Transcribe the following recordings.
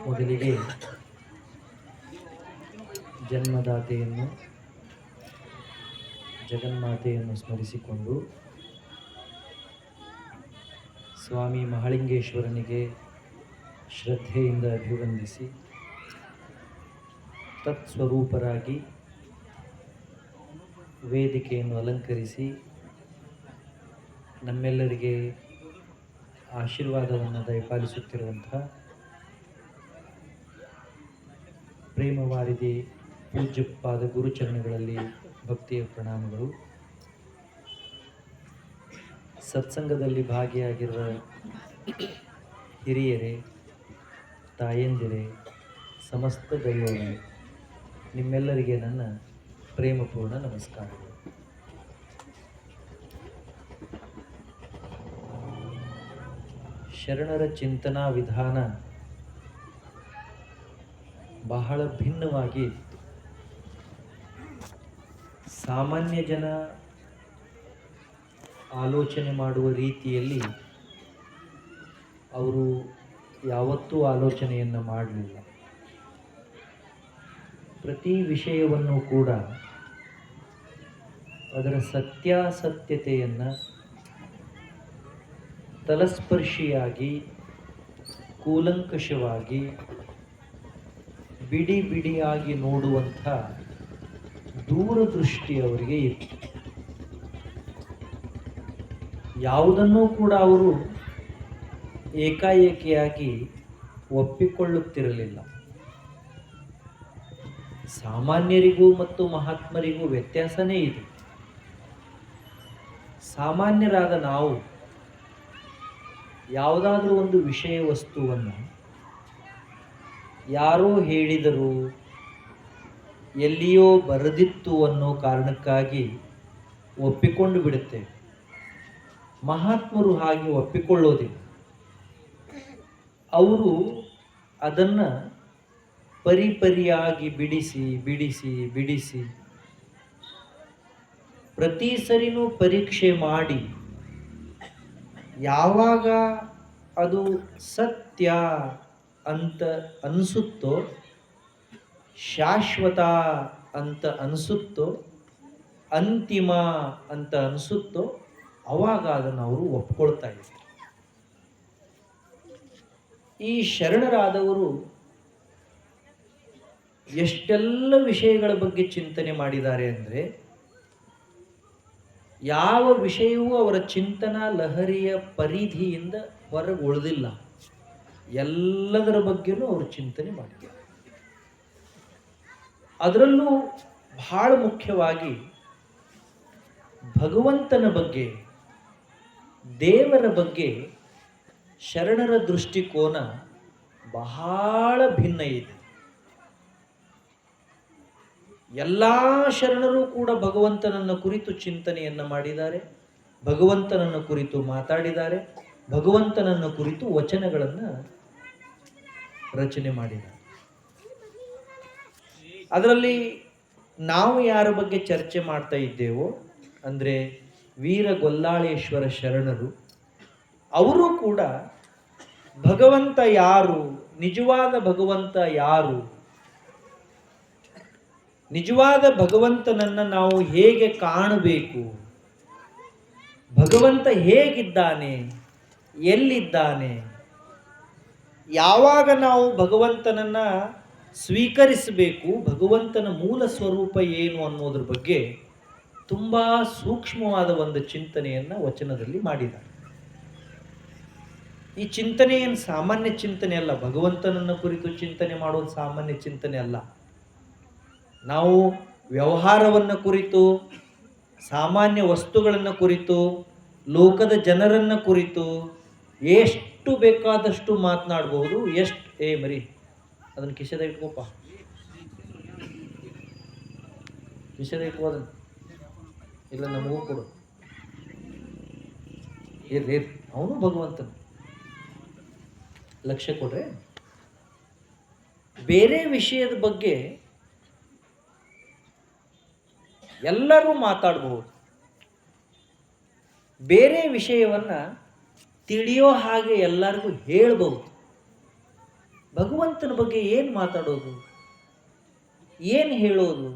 ಮೊದಲಿಗೆ ಜನ್ಮದಾತೆಯನ್ನು ಜಗನ್ಮಾತೆಯನ್ನು ಸ್ಮರಿಸಿಕೊಂಡು ಸ್ವಾಮಿ ಮಹಾಲಿಂಗೇಶ್ವರನಿಗೆ ಶ್ರದ್ಧೆಯಿಂದ ಅಭಿವಂದಿಸಿ ತತ್ಸ್ವರೂಪರಾಗಿ ವೇದಿಕೆಯನ್ನು ಅಲಂಕರಿಸಿ ನಮ್ಮೆಲ್ಲರಿಗೆ ಆಶೀರ್ವಾದವನ್ನು ದಯಪಾಲಿಸುತ್ತಿರುವಂತಹ ಪ್ರೇಮವಾರಿದಿ ಪೂಜ್ಯಪಾದ ಗುರುಚರಣಗಳಲ್ಲಿ ಭಕ್ತಿಯ ಪ್ರಣಾಮಗಳು. ಸತ್ಸಂಗದಲ್ಲಿ ಭಾಗಿಯಾಗಿರುವ ಹಿರಿಯರೇ, ತಾಯಂದಿರೇ, ಸಮಸ್ತ ದೈವವೇ, ನಿಮ್ಮೆಲ್ಲರಿಗೆ ನನ್ನ ಪ್ರೇಮಪೂರ್ಣ ನಮಸ್ಕಾರಗಳು. ಶರಣರ ಚಿಂತನಾ ವಿಧಾನ ಬಹಳ ಭಿನ್ನವಾಗಿ ಇತ್ತು. ಸಾಮಾನ್ಯ ಜನ ಆಲೋಚನೆ ಮಾಡುವ ರೀತಿಯಲ್ಲಿ ಅವರು ಯಾವತ್ತೂ ಆಲೋಚನೆಯನ್ನು ಮಾಡಲಿಲ್ಲ. ಪ್ರತಿ ವಿಷಯವನ್ನು ಕೂಡ ಅದರ ಸತ್ಯಾಸತ್ಯತೆಯನ್ನು ತಲಸ್ಪರ್ಶಿಯಾಗಿ ಕೂಲಂಕಷವಾಗಿ ಬಿಡಿ ಬಿಡಿಯಾಗಿ ನೋಡುವಂಥ ದೂರದೃಷ್ಟಿ ಅವರಿಗೆ ಇತ್ತು. ಯಾವುದನ್ನೂ ಕೂಡ ಅವರು ಏಕಾಏಕಿಯಾಗಿ ಒಪ್ಪಿಕೊಳ್ಳುತ್ತಿರಲಿಲ್ಲ. ಸಾಮಾನ್ಯರಿಗೂ ಮತ್ತು ಮಹಾತ್ಮರಿಗೂ ವ್ಯತ್ಯಾಸನೇ ಇದೆ. ಸಾಮಾನ್ಯರಾದ ನಾವು ಯಾವುದಾದ್ರೂ ಒಂದು ವಿಷಯ ವಸ್ತುವನ್ನು ಯಾರೋ ಹೇಳಿದರು, ಎಲ್ಲಿಯೋ ಬರೆದಿತ್ತು ಅನ್ನೋ ಕಾರಣಕ್ಕಾಗಿ ಒಪ್ಪಿಕೊಂಡು ಬಿಡುತ್ತೇವೆ. ಮಹಾತ್ಮರು ಹಾಗೆ ಒಪ್ಪಿಕೊಳ್ಳೋದಿಲ್ಲ. ಅವರು ಅದನ್ನು ಪರಿಪರಿಯಾಗಿ ಬಿಡಿಸಿ ಬಿಡಿಸಿ ಬಿಡಿಸಿ ಪ್ರತಿ ಸರಿನೂ ಪರೀಕ್ಷೆ ಮಾಡಿ ಯಾವಾಗ ಅದು ಸತ್ಯ ಅಂತ ಅನಿಸುತ್ತೋ, ಶಾಶ್ವತ ಅಂತ ಅನಿಸುತ್ತೋ, ಅಂತಿಮ ಅಂತ ಅನಿಸುತ್ತೋ, ಆವಾಗ ಅದನ್ನು ಅವರು ಒಪ್ಕೊಳ್ತಾ ಇದ್ದಾರೆ. ಈ ಶರಣರಾದವರು ಎಷ್ಟೆಲ್ಲ ವಿಷಯಗಳ ಬಗ್ಗೆ ಚಿಂತನೆ ಮಾಡಿದ್ದಾರೆ ಅಂದರೆ, ಯಾವ ವಿಷಯವೂ ಅವರ ಚಿಂತನಾ ಲಹರಿಯ ಪರಿಧಿಯಿಂದ ಹೊರಗೆ ಉಳಿದಿಲ್ಲ. ಎಲ್ಲದರ ಬಗ್ಗೆನೂ ಅವರು ಚಿಂತನೆ ಮಾಡಿದ್ದಾರೆ. ಅದರಲ್ಲೂ ಬಹಳ ಮುಖ್ಯವಾಗಿ ಭಗವಂತನ ಬಗ್ಗೆ, ದೇವರ ಬಗ್ಗೆ ಶರಣರ ದೃಷ್ಟಿಕೋನ ಬಹಳ ಭಿನ್ನ ಇದೆ. ಎಲ್ಲ ಶರಣರು ಕೂಡ ಭಗವಂತನನ್ನು ಕುರಿತು ಚಿಂತನೆಯನ್ನು ಮಾಡಿದ್ದಾರೆ, ಭಗವಂತನನ್ನು ಕುರಿತು ಮಾತಾಡಿದ್ದಾರೆ, ಭಗವಂತನನ್ನು ಕುರಿತು ವಚನಗಳನ್ನು ರಚನೆ ಮಾಡಿದ್ದಾರೆ. ಅದರಲ್ಲಿ ನಾವು ಯಾರ ಬಗ್ಗೆ ಚರ್ಚೆ ಮಾಡ್ತಾ ಇದ್ದೇವೋ ಅಂದರೆ ವೀರಗೊಲ್ಲಾಳೇಶ್ವರ ಶರಣರು. ಅವರು ಕೂಡ ಭಗವಂತ ಯಾರು, ನಿಜವಾದ ಭಗವಂತ ಯಾರು, ನಿಜವಾದ ಭಗವಂತನನ್ನು ನಾವು ಹೇಗೆ ಕಾಣಬೇಕು, ಭಗವಂತ ಹೇಗಿದ್ದಾನೆ, ಎಲ್ಲಿದ್ದಾನೆ, ಯಾವಾಗ ನಾವು ಭಗವಂತನನ್ನು ಸ್ವೀಕರಿಸಬೇಕು, ಭಗವಂತನ ಮೂಲ ಸ್ವರೂಪ ಏನು ಅನ್ನೋದ್ರ ಬಗ್ಗೆ ತುಂಬ ಸೂಕ್ಷ್ಮವಾದ ಒಂದು ಚಿಂತನೆಯನ್ನು ವಚನದಲ್ಲಿ ಮಾಡಿದ್ದಾರೆ. ಈ ಚಿಂತನೆ ಏನು ಸಾಮಾನ್ಯ ಚಿಂತನೆ ಅಲ್ಲ. ಭಗವಂತನನ್ನು ಕುರಿತು ಚಿಂತನೆ ಮಾಡೋದು ಸಾಮಾನ್ಯ ಚಿಂತನೆ ಅಲ್ಲ. ನಾವು ವ್ಯವಹಾರವನ್ನು ಕುರಿತು, ಸಾಮಾನ್ಯ ವಸ್ತುಗಳನ್ನು ಕುರಿತು, ಲೋಕದ ಜನರನ್ನು ಕುರಿತು ಎಷ್ಟು ಬೇಕಾದಷ್ಟು ಮಾತನಾಡ್ಬೋದು. ಮರಿ ಅದನ್ನು ಕಿಸೆದ ಇಟ್ಕೋಪ, ಕಿಸೆದ ಇಟ್ಕೋದನ್ನು, ಇಲ್ಲ ನಮಗೂ ಕೊಡು. ಅವನು ಭಗವಂತನ ಲಕ್ಷ್ಯ ಕೊಡ್ರೆ ಬೇರೆ ವಿಷಯದ ಬಗ್ಗೆ ಎಲ್ಲರೂ ಮಾತಾಡಬಹುದು. ಬೇರೆ ವಿಷಯವನ್ನು ತಿಳಿಯೋ ಹಾಗೆ ಎಲ್ಲರಿಗೂ ಹೇಳ್ಬಹುದು. ಭಗವಂತನ ಬಗ್ಗೆ ಏನು ಮಾತಾಡೋದು, ಏನು ಹೇಳೋದು?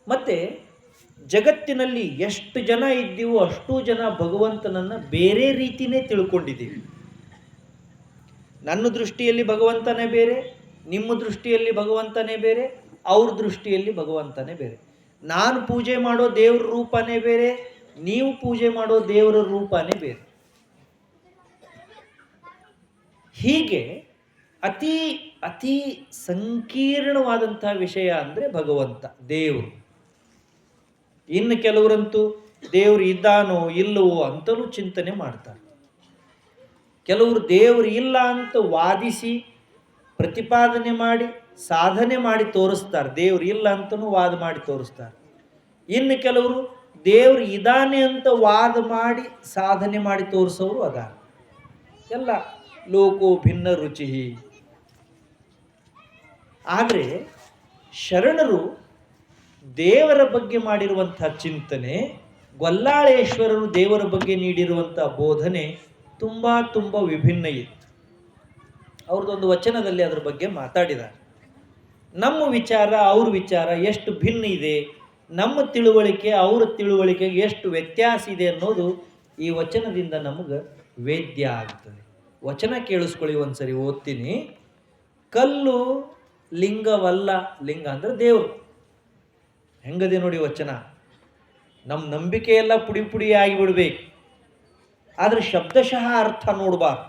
ಮತ್ತೆ ಜಗತ್ತಿನಲ್ಲಿ ಎಷ್ಟು ಜನ ಇದ್ದೀವೋ ಅಷ್ಟು ಜನ ಭಗವಂತನನ್ನು ಬೇರೆ ರೀತಿಯೇ ತಿಳ್ಕೊಂಡಿದ್ದೀವಿ. ನನ್ನ ದೃಷ್ಟಿಯಲ್ಲಿ ಭಗವಂತನೇ ಬೇರೆ, ನಿಮ್ಮ ದೃಷ್ಟಿಯಲ್ಲಿ ಭಗವಂತನೇ ಬೇರೆ, ಅವ್ರ ದೃಷ್ಟಿಯಲ್ಲಿ ಭಗವಂತನೇ ಬೇರೆ. ನಾನು ಪೂಜೆ ಮಾಡೋ ದೇವ್ರ ರೂಪನೇ ಬೇರೆ, ನೀವು ಪೂಜೆ ಮಾಡೋ ದೇವರ ರೂಪನೇ ಬೇರೆ. ಹೀಗೆ ಅತಿ ಅತಿ ಸಂಕೀರ್ಣವಾದಂತಹ ವಿಷಯ ಅಂದರೆ ಭಗವಂತ, ದೇವರು. ಇನ್ನು ಕೆಲವರಂತೂ ದೇವರು ಇದ್ದಾನೋ ಇಲ್ಲವೋ ಅಂತಲೂ ಚಿಂತನೆ ಮಾಡ್ತಾರೆ. ಕೆಲವರು ದೇವರು ಇಲ್ಲ ಅಂತ ವಾದಿಸಿ ಪ್ರತಿಪಾದನೆ ಮಾಡಿ ಸಾಧನೆ ಮಾಡಿ ತೋರಿಸ್ತಾರೆ, ದೇವರು ಇಲ್ಲ ಅಂತಲೂ ವಾದ ಮಾಡಿ ತೋರಿಸ್ತಾರೆ. ಇನ್ನು ಕೆಲವರು ದೇವರು ಇದ್ದಾನೆ ಅಂತ ವಾದ ಮಾಡಿ ಸಾಧನೆ ಮಾಡಿ ತೋರಿಸೋರು ಅದಾರ. ಎಲ್ಲ ಲೋಕೋ ಭಿನ್ನ ರುಚಿ. ಆದರೆ ಶರಣರು ದೇವರ ಬಗ್ಗೆ ಮಾಡಿರುವಂಥ ಚಿಂತನೆ, ಗೊಲ್ಲಾಳೇಶ್ವರರು ದೇವರ ಬಗ್ಗೆ ನೀಡಿರುವಂಥ ಬೋಧನೆ ತುಂಬ ವಿಭಿನ್ನ ಇತ್ತು. ಅವ್ರದ್ದೊಂದು ವಚನದಲ್ಲಿ ಅದರ ಬಗ್ಗೆ ಮಾತಾಡಿದ್ದಾರೆ. ನಮ್ಮ ವಿಚಾರ ಅವ್ರ ವಿಚಾರ ಎಷ್ಟು ಭಿನ್ನ ಇದೆ, ನಮ್ಮ ತಿಳುವಳಿಕೆ ಅವರ ತಿಳುವಳಿಕೆಗೆ ಎಷ್ಟು ವ್ಯತ್ಯಾಸ ಇದೆ ಅನ್ನೋದು ಈ ವಚನದಿಂದ ನಮಗೆ ವೇದ್ಯ ಆಗ್ತದೆ. ವಚನ ಕೇಳಿಸ್ಕೊಳ್ಳಿ, ಒಂದ್ಸರಿ ಓದ್ತೀನಿ. ಕಲ್ಲು ಲಿಂಗವಲ್ಲ, ಲಿಂಗ ಅಂದ್ರೆ ದೇವರು. ಹೆಂಗದೆ ನೋಡಿ ವಚನ. ನಮ್ಮ ನಂಬಿಕೆ ಎಲ್ಲ ಪುಡಿ ಪುಡಿ ಆಗಿಬಿಡ್ಬೇಕು, ಆದರೆ ಶಬ್ದಶಃ ಅರ್ಥ ನೋಡ್ಬಾರ್ದು.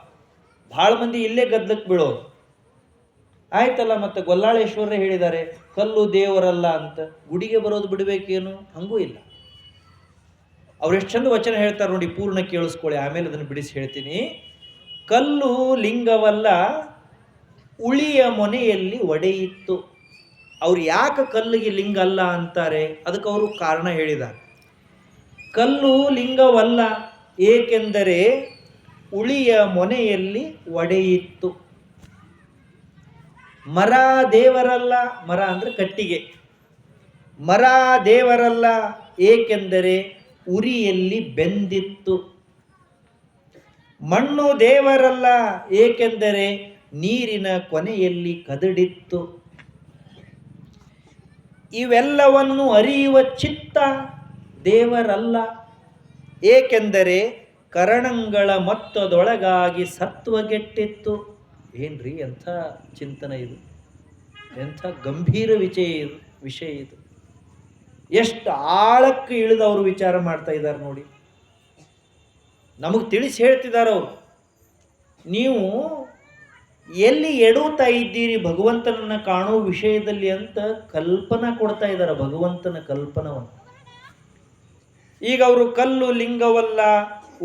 ಭಾಳ ಮಂದಿ ಇಲ್ಲೇ ಗದ್ದಲಕ್ಕೆ ಬೀಳೋರು. ಆಯ್ತಲ್ಲ, ಮತ್ತೆ ಗೊಲ್ಲಾಳೇಶ್ವರರೇ ಹೇಳಿದ್ದಾರೆ ಕಲ್ಲು ದೇವರಲ್ಲ ಅಂತ, ಗುಡಿಗೆ ಬರೋದು ಬಿಡಬೇಕೇನು? ಹಂಗೂ ಇಲ್ಲ. ಅವ್ರು ಎಷ್ಟು ಚಂದ ವಚನ ಹೇಳ್ತಾರೆ ನೋಡಿ, ಪೂರ್ಣ ಕೇಳಿಸ್ಕೊಳ್ಳಿ, ಆಮೇಲೆ ಅದನ್ನು ಬಿಡಿಸಿ ಹೇಳ್ತೀನಿ. ಕಲ್ಲು ಲಿಂಗವಲ್ಲ, ಉಳಿಯ ಮೊನೆಯಲ್ಲಿ ಒಡೆಯಿತ್ತು. ಅವ್ರು ಯಾಕೆ ಕಲ್ಲಿಗೆ ಲಿಂಗ ಅಲ್ಲ ಅಂತಾರೆ, ಅದಕ್ಕೆ ಅವರು ಕಾರಣ ಹೇಳಿದ್ದಾರೆ. ಕಲ್ಲು ಲಿಂಗವಲ್ಲ ಏಕೆಂದರೆ ಉಳಿಯ ಮೊನೆಯಲ್ಲಿ ಒಡೆಯಿತ್ತು. ಮರ ದೇವರಲ್ಲ, ಮರ ಅಂದ್ರೆ ಕಟ್ಟಿಗೆ. ಮರ ದೇವರಲ್ಲ ಏಕೆಂದರೆ ಉರಿಯಲ್ಲಿ ಬೆಂದಿತ್ತು. ಮಣ್ಣು ದೇವರಲ್ಲ ಏಕೆಂದರೆ ನೀರಿನ ಕೊನೆಯಲ್ಲಿ ಕದಡಿತ್ತು. ಇವೆಲ್ಲವನ್ನು ಅರಿಯುವ ಚಿತ್ತ ದೇವರಲ್ಲ ಏಕೆಂದರೆ ಕರಣಗಳ ಮೊತ್ತದೊಳಗಾಗಿ ಸತ್ವಗೆಟ್ಟಿತ್ತು. ಏನ್ರಿ ಎಂಥ ಚಿಂತನೆ ಇದು, ಎಂಥ ಗಂಭೀರ ವಿಷಯ ಇದು. ಎಷ್ಟು ಆಳಕ್ಕೆ ಇಳಿದು ಅವರು ವಿಚಾರ ಮಾಡ್ತಾ ಇದ್ದಾರೆ ನೋಡಿ. ನಮಗೆ ತಿಳಿಸಿ ಹೇಳ್ತಿದ್ದಾರೆ ಅವರು, ನೀವು ಎಲ್ಲಿ ಎಡುತ್ತಾ ಇದ್ದೀರಿ ಭಗವಂತನನ್ನು ಕಾಣುವ ವಿಷಯದಲ್ಲಿ ಅಂತ ಕಲ್ಪನಾ ಕೊಡ್ತಾ ಇದ್ದಾರೆ, ಭಗವಂತನ ಕಲ್ಪನವನ್ನು. ಈಗ ಅವರು ಕಲ್ಲು ಲಿಂಗವಲ್ಲ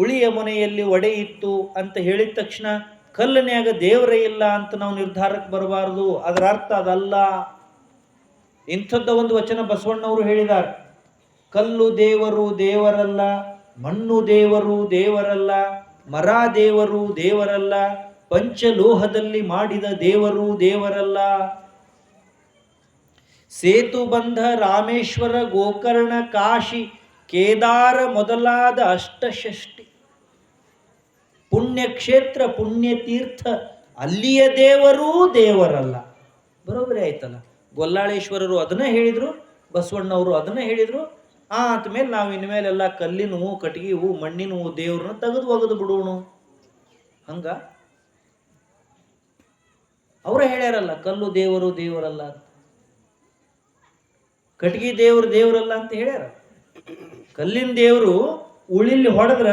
ಉಳಿಯ ಮೊನೆಯಲ್ಲಿ ಒಡೆಯಿತ್ತು ಅಂತ ಹೇಳಿದ ತಕ್ಷಣ ಕಲ್ಲನ್ಯಾಗ ದೇವರೇ ಇಲ್ಲ ಅಂತ ನಾವು ನಿರ್ಧಾರಕ್ಕೆ ಬರಬಾರದು. ಅದರ ಅರ್ಥ ಅದಲ್ಲ. ಇಂಥದ್ದ ಒಂದು ವಚನ ಬಸವಣ್ಣವರು ಹೇಳಿದ್ದಾರೆ. ಕಲ್ಲು ದೇವರು ದೇವರಲ್ಲ, ಮಣ್ಣು ದೇವರು ದೇವರಲ್ಲ, ಮರ ದೇವರು ದೇವರಲ್ಲ, ಪಂಚಲೋಹದಲ್ಲಿ ಮಾಡಿದ ದೇವರು ದೇವರಲ್ಲ. ಸೇತುಬಂಧ, ರಾಮೇಶ್ವರ, ಗೋಕರ್ಣ, ಕಾಶಿ, ಕೇದಾರ ಮೊದಲಾದ ಅಷ್ಟಷಷ್ಟಿ ಪುಣ್ಯಕ್ಷೇತ್ರ, ಪುಣ್ಯತೀರ್ಥ, ಅಲ್ಲಿಯ ದೇವರೂ ದೇವರಲ್ಲ. ಬರೋಬ್ಬರಿ ಆಯ್ತಲ್ಲ. ಗೊಲ್ಲಾಳೇಶ್ವರರು ಅದನ್ನ ಹೇಳಿದ್ರು, ಬಸವಣ್ಣವರು ಅದನ್ನ ಹೇಳಿದ್ರು. ಆದ್ಮೇಲೆ ನಾವು ಇನ್ಮೇಲೆಲ್ಲ ಕಲ್ಲಿನವು, ಕಟ್ಟಿಗೆವು, ಮಣ್ಣಿನವು ದೇವ್ರನ್ನ ತೆಗೆದು ಬಿಡೋಣ. ಹಂಗ ಅವರೇ ಹೇಳ್ಯಾರಲ್ಲ, ಕಲ್ಲು ದೇವರು ದೇವರಲ್ಲ ಅಂತ, ಕಟ್ಟಿಗೆ ದೇವರು ದೇವರಲ್ಲ ಅಂತ ಹೇಳ್ಯಾರ. ಕಲ್ಲಿನ ದೇವರು ಉಳಿಲಿ ಹೊಡೆದ್ರ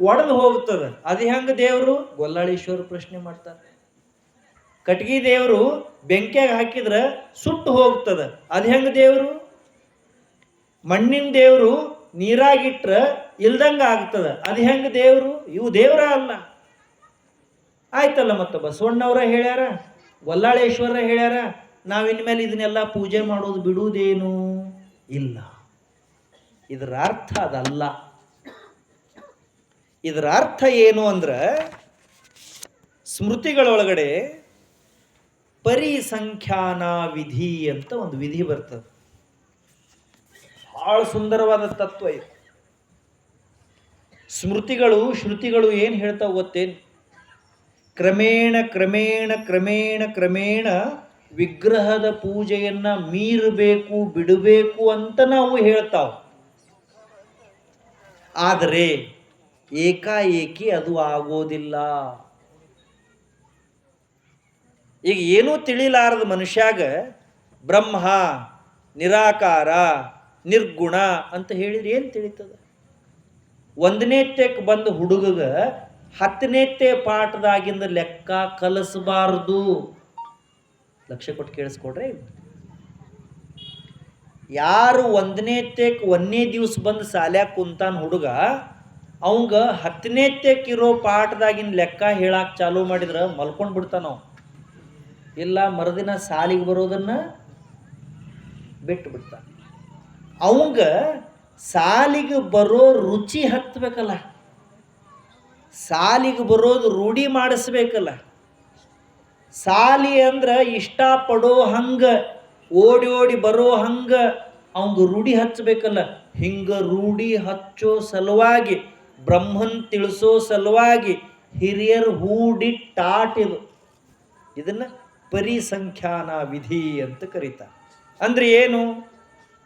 ಒಡೆದು ಹೋಗ್ತದ, ಅದು ಹೆಂಗ ದೇವರು? ಗೊಲ್ಲಾಳೇಶ್ವರ ಪ್ರಶ್ನೆ ಮಾಡ್ತಾರೆ. ಕಟ್ಟಿಗೆ ದೇವರು ಬೆಂಕಿಯಾಗ ಹಾಕಿದ್ರ ಸುಟ್ಟು ಹೋಗ್ತದ, ಅದು ಹೆಂಗ ದೇವರು? ಮಣ್ಣಿನ ದೇವರು ನೀರಾಗಿಟ್ರ ಇಲ್ದಂಗ ಆಗ್ತದ, ಅದು ಹೆಂಗ ದೇವರು? ಇವು ದೇವರ ಅಲ್ಲ. ಆಯ್ತಲ್ಲ, ಮತ್ತೆ ಬಸವಣ್ಣವರ ಹೇಳ್ಯಾರ, ಗೊಲ್ಲಾಳೇಶ್ವರ ಹೇಳ್ಯಾರ, ನಾವಿನ್ಮೇಲೆ ಇದನ್ನೆಲ್ಲ ಪೂಜೆ ಮಾಡೋದು ಬಿಡುವುದೇನು ಇಲ್ಲ. ಇದರ ಅರ್ಥ ಅದಲ್ಲ. ಇದರ ಅರ್ಥ ಏನು ಅಂದ್ರೆ, ಸ್ಮೃತಿಗಳೊಳಗಡೆ ಪರಿಸಂಖ್ಯಾನ ವಿಧಿ ಅಂತ ಒಂದು ವಿಧಿ ಬರ್ತದೆ. ಬಹಳ ಸುಂದರವಾದ ತತ್ವ ಇದು. ಸ್ಮೃತಿಗಳು ಶ್ರುತಿಗಳು ಏನು ಹೇಳ್ತಾವ ಗೊತ್ತೇನು? ಕ್ರಮೇಣ ಕ್ರಮೇಣ ಕ್ರಮೇಣ ಕ್ರಮೇಣ ವಿಗ್ರಹದ ಪೂಜೆಯನ್ನ ಮೀರಬೇಕು, ಬಿಡಬೇಕು ಅಂತ ನಾವು ಹೇಳ್ತಾವ. ಆದರೆ ಏಕಾಏಕಿ ಅದು ಆಗೋದಿಲ್ಲ. ಈಗ ಏನೂ ತಿಳಿಲಾರದ ಮನುಷ್ಯಾಗ ಬ್ರಹ್ಮ, ನಿರಾಕಾರ, ನಿರ್ಗುಣ ಅಂತ ಹೇಳಿದ್ರೆ ಏನು ತಿಳಿತದ? 1ನೇತ್ಯಕ್ಕೆ ಬಂದ ಹುಡುಗಗ 10ನೇತ್ಯ ಪಾಠದಾಗಿಂದ ಲೆಕ್ಕ ಕಲಿಸಬಾರದು. ಲಕ್ಷ್ಯ ಕೊಟ್ಟು ಕೇಳಿಸ್ಕೊಡ್ರಿ. ಯಾರು 1ನೇತ್ಯಕ್ಕೆ 1ನೇ ದಿವಸ ಬಂದು ಸಾಲ್ಯಾಗ ಕುಂತಾನ ಹುಡುಗ, ಅವಂಗ 10ನೇತ್ಯಕ್ಕಿರೋ ಪಾಠದಾಗಿನ ಲೆಕ್ಕ ಹೇಳಾಕ ಚಾಲೂ ಮಾಡಿದ್ರೆ ಮಲ್ಕೊಂಡು ಬಿಡ್ತಾನ. ಇಲ್ಲ ಮರುದಿನ ಸಾಲಿಗೆ ಬರೋದನ್ನ ಬಿಟ್ಟು ಬಿಡ್ತಾನ. ಅವಂಗ ಸಾಲಿಗೆ ಬರೋ ರುಚಿ ಹತ್ತಬೇಕಲ್ಲ, ಸಾಲಿಗೆ ಬರೋದು ರೂಢಿ ಮಾಡಿಸ್ಬೇಕಲ್ಲ. ಸಾಲಿ ಅಂದ್ರೆ ಇಷ್ಟಪಡೋ ಹಂಗ, ಓಡಿ ಓಡಿ ಬರೋ ಹಂಗ ಅವಂಗ ರೂಢಿ ಹಚ್ಚಬೇಕಲ್ಲ. ಹಿಂಗ ರೂಢಿ ಹಚ್ಚೋ ಸಲುವಾಗಿ, ಬ್ರಹ್ಮನ್ ತಿಳಿಸೋ ಸಲುವಾಗಿ ಹಿರಿಯರು ಹೂಡಿಟ್ಟಾಟಿದು. ಇದನ್ನ ಪರಿಸಂಖ್ಯಾನ ವಿಧಿ ಅಂತ ಕರೀತಾರೆ. ಅಂದ್ರೆ ಏನು?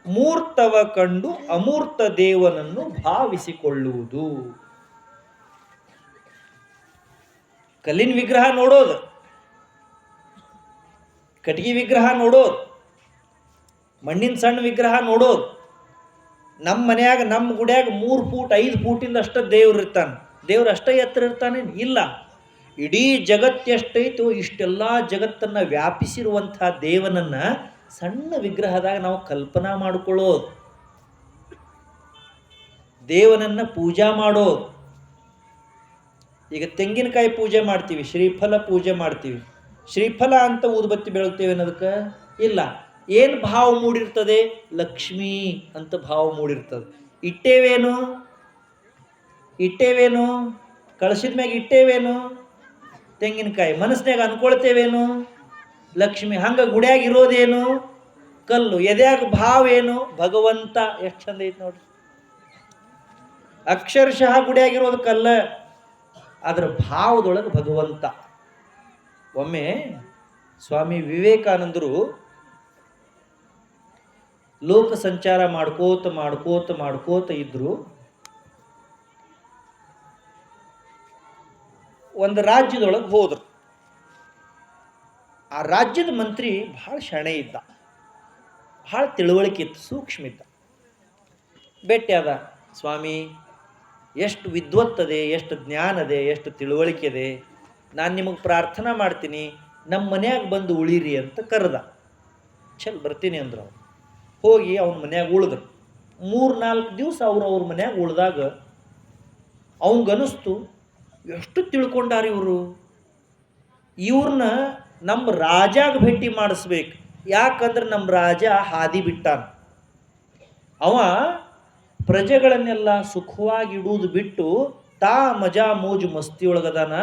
ಮೂರ್ತವ ಕಂಡು ಅಮೂರ್ತ ದೇವನನ್ನು ಭಾವಿಸಿಕೊಳ್ಳುವುದು. ಕಲ್ಲಿನ ವಿಗ್ರಹ ನೋಡೋದು, ಕಟ್ಟಿಗೆ ವಿಗ್ರಹ ನೋಡೋದು, ಮಣ್ಣಿನ ಸಣ್ಣ ವಿಗ್ರಹ ನೋಡೋದು. ನಮ್ಮ ಮನ್ಯಾಗ ನಮ್ಮ ಗುಡಿಯಾಗ 3 ಫೂಟ್ 5 ಫೂಟಿಂದ ಅಷ್ಟ ದೇವ್ರು ಇರ್ತಾನೆ. ದೇವ್ರು ಅಷ್ಟೇ ಎತ್ತರ ಇರ್ತಾನೆ? ಇಲ್ಲ. ಇಡೀ ಜಗತ್ತೆಷ್ಟೈತೋ ಇಷ್ಟೆಲ್ಲ ಜಗತ್ತನ್ನ ವ್ಯಾಪಿಸಿರುವಂಥ ದೇವನನ್ನ ಸಣ್ಣ ವಿಗ್ರಹದಾಗ ನಾವು ಕಲ್ಪನಾ ಮಾಡಿಕೊಳ್ಳೋದು, ದೇವನನ್ನ ಪೂಜಾ ಮಾಡೋದು. ಈಗ ತೆಂಗಿನಕಾಯಿ ಪೂಜೆ ಮಾಡ್ತೀವಿ, ಶ್ರೀಫಲ ಪೂಜೆ ಮಾಡ್ತೀವಿ. ಶ್ರೀಫಲ ಅಂತ ಊದುಬತ್ತಿ ಬೆಳಗ್ತೇವೆ ಅನ್ನೋದಕ್ಕೆ ಇಲ್ಲ. ಏನು ಭಾವ ಮೂಡಿರ್ತದೆ? ಲಕ್ಷ್ಮೀ ಅಂತ ಭಾವ ಮೂಡಿರ್ತದೆ. ಇಟ್ಟೇವೇನು ಕಳಸಿದ ಮ್ಯಾಗ ಇಟ್ಟೇವೇನು? ತೆಂಗಿನಕಾಯಿ. ಮನಸ್ಸಿನಾಗ ಅನ್ಕೊಳ್ತೇವೇನು? ಲಕ್ಷ್ಮಿ. ಹಂಗ ಗುಡಿಯಾಗ ಇರೋದೇನು? ಕಲ್ಲು. ಎದ್ಯಾಗ ಭಾವ ಏನು? ಭಗವಂತ. ಎಷ್ಟು ಚಂದ ಐತಿ ನೋಡ್ರಿ. ಅಕ್ಷರಶಃ ಗುಡಿಯಾಗಿರೋದು ಕಲ್ಲ, ಅದರ ಭಾವದೊಳಗೆ ಭಗವಂತ. ಒಮ್ಮೆ ಸ್ವಾಮಿ ವಿವೇಕಾನಂದರು ಲೋಕ ಸಂಚಾರ ಮಾಡ್ಕೋತ ಮಾಡ್ಕೋತ ಮಾಡ್ಕೋತ ಇದ್ರು. ಒಂದು ರಾಜ್ಯದೊಳಗೆ ಹೋದ್ರು. ಆ ರಾಜ್ಯದ ಮಂತ್ರಿ ಬಹಳ ಶಾಣೆ ಇದ್ದ, ಬಹಳ ತಿಳುವಳಿಕೆ ಇತ್ತು, ಸೂಕ್ಷ್ಮ ಇದ್ದ. ಭೇಟಿಯಾದ. ಸ್ವಾಮಿ, ಎಷ್ಟು ವಿದ್ವತ್ತದೆ, ಎಷ್ಟು ಜ್ಞಾನದೆ, ಎಷ್ಟು ತಿಳುವಳಿಕೆ ಇದೆ, ನಾನು ನಿಮಗೆ ಪ್ರಾರ್ಥನಾ ಮಾಡ್ತೀನಿ, ನಮ್ಮ ಮನ್ಯಾಗ ಬಂದು ಉಳಿರಿ ಅಂತ ಕರೆದ. ಚಲ್ ಬರ್ತೀನಿ ಅಂದ್ರು. ಅವ್ರು ಹೋಗಿ ಅವನ ಮನ್ಯಾಗ ಉಳಿದ್ರು. 3-4 ದಿವಸ ಅವ್ರ ಮನ್ಯಾಗ ಉಳಿದಾಗ ಅವಂಗನಿಸ್ತು, ಎಷ್ಟು ತಿಳ್ಕೊಂಡಾರ ಇವ್ರನ್ನ ನಮ್ಮ ರಾಜಾಗ ಭೇಟಿ ಮಾಡಿಸ್ಬೇಕು. ಯಾಕಂದ್ರೆ ನಮ್ಮ ರಾಜ ಹಾದಿ ಬಿಟ್ಟಾನ. ಅವ ಪ್ರಜೆಗಳನ್ನೆಲ್ಲ ಸುಖವಾಗಿ ಇಡುವುದು ಬಿಟ್ಟು ತಾ ಮಜಾ ಮೋಜು ಮಸ್ತಿಯೊಳಗದಾನ.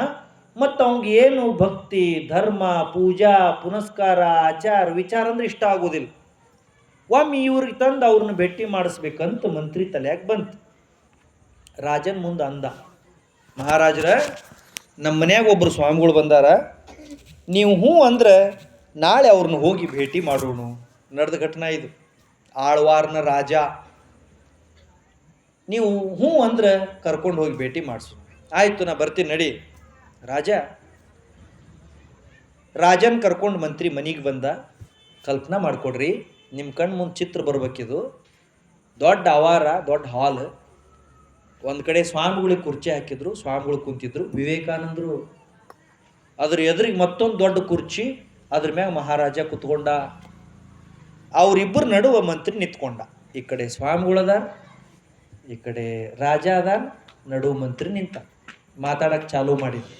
ಮತ್ತು ಅವಂಗೆ ಏನು ಭಕ್ತಿ, ಧರ್ಮ, ಪೂಜಾ, ಪುನಸ್ಕಾರ, ಆಚಾರ, ವಿಚಾರ ಅಂದ್ರೆ ಇಷ್ಟ ಆಗೋದಿಲ್ಲ. ಒಮ್ಮೆ ಇವ್ರಿಗೆ ತಂದು ಅವ್ರನ್ನ ಭೇಟಿ ಮಾಡಿಸ್ಬೇಕಂತ ಮಂತ್ರಿ ತಲೆಯಾಗ ಬಂತು. ರಾಜನ್ ಮುಂದೆ ಅಂದ, ಮಹಾರಾಜರ, ನಮ್ಮ ಮನ್ಯಾಗ ಒಬ್ಬರು ಸ್ವಾಮಿಗಳು ಬಂದಾರ, ನೀವು ಹ್ಞೂ ಅಂದ್ರೆ ನಾಳೆ ಅವ್ರನ್ನ ಹೋಗಿ ಭೇಟಿ ಮಾಡೋಣ. ನಡೆದ ಘಟನಾ ಇದು. ಆಳ್ವಾರ್ನ ರಾಜ. ನೀವು ಹ್ಞೂ ಅಂದ್ರೆ ಕರ್ಕೊಂಡು ಹೋಗಿ ಭೇಟಿ ಮಾಡಿಸು. ಆಯಿತು, ನಾ ಬರ್ತೀನಿ ನಡಿ. ರಾಜನ್ ಕರ್ಕೊಂಡು ಮಂತ್ರಿ ಮನೆಗೆ ಬಂದ. ಕಲ್ಪನಾ ಮಾಡಿಕೊಡ್ರಿ, ನಿಮ್ಮ ಕಣ್ಣು ಮುಂದೆ ಚಿತ್ರ ಬರ್ಬೇಕಿದು. ದೊಡ್ಡ ಅವಾರ, ದೊಡ್ಡ ಹಾಲ್. ಒಂದು ಕಡೆ ಸ್ವಾಮಿಗಳಿಗೆ ಕುರ್ಚಿ ಹಾಕಿದ್ರು, ಸ್ವಾಮಿಗಳು ಕುಂತಿದ್ರು. ವಿವೇಕಾನಂದರು ಅದ್ರ ಎದುರಿಗೆ ಮತ್ತೊಂದು ದೊಡ್ಡ ಕುರ್ಚಿ, ಅದ್ರ ಮ್ಯಾಗ ಮಹಾರಾಜ ಕುತ್ಕೊಂಡ. ಅವರಿಬ್ಬರ ನಡುವ ಮಂತ್ರಿ ನಿಂತ್ಕೊಂಡ. ಈ ಕಡೆ ಸ್ವಾಮಿಗಳದ, ಈ ಕಡೆ ರಾಜ ಅದ, ನಡುವ ಮಂತ್ರಿ ನಿಂತ. ಮಾತಾಡಕ್ಕೆ ಚಾಲೂ ಮಾಡಿದ್ರು.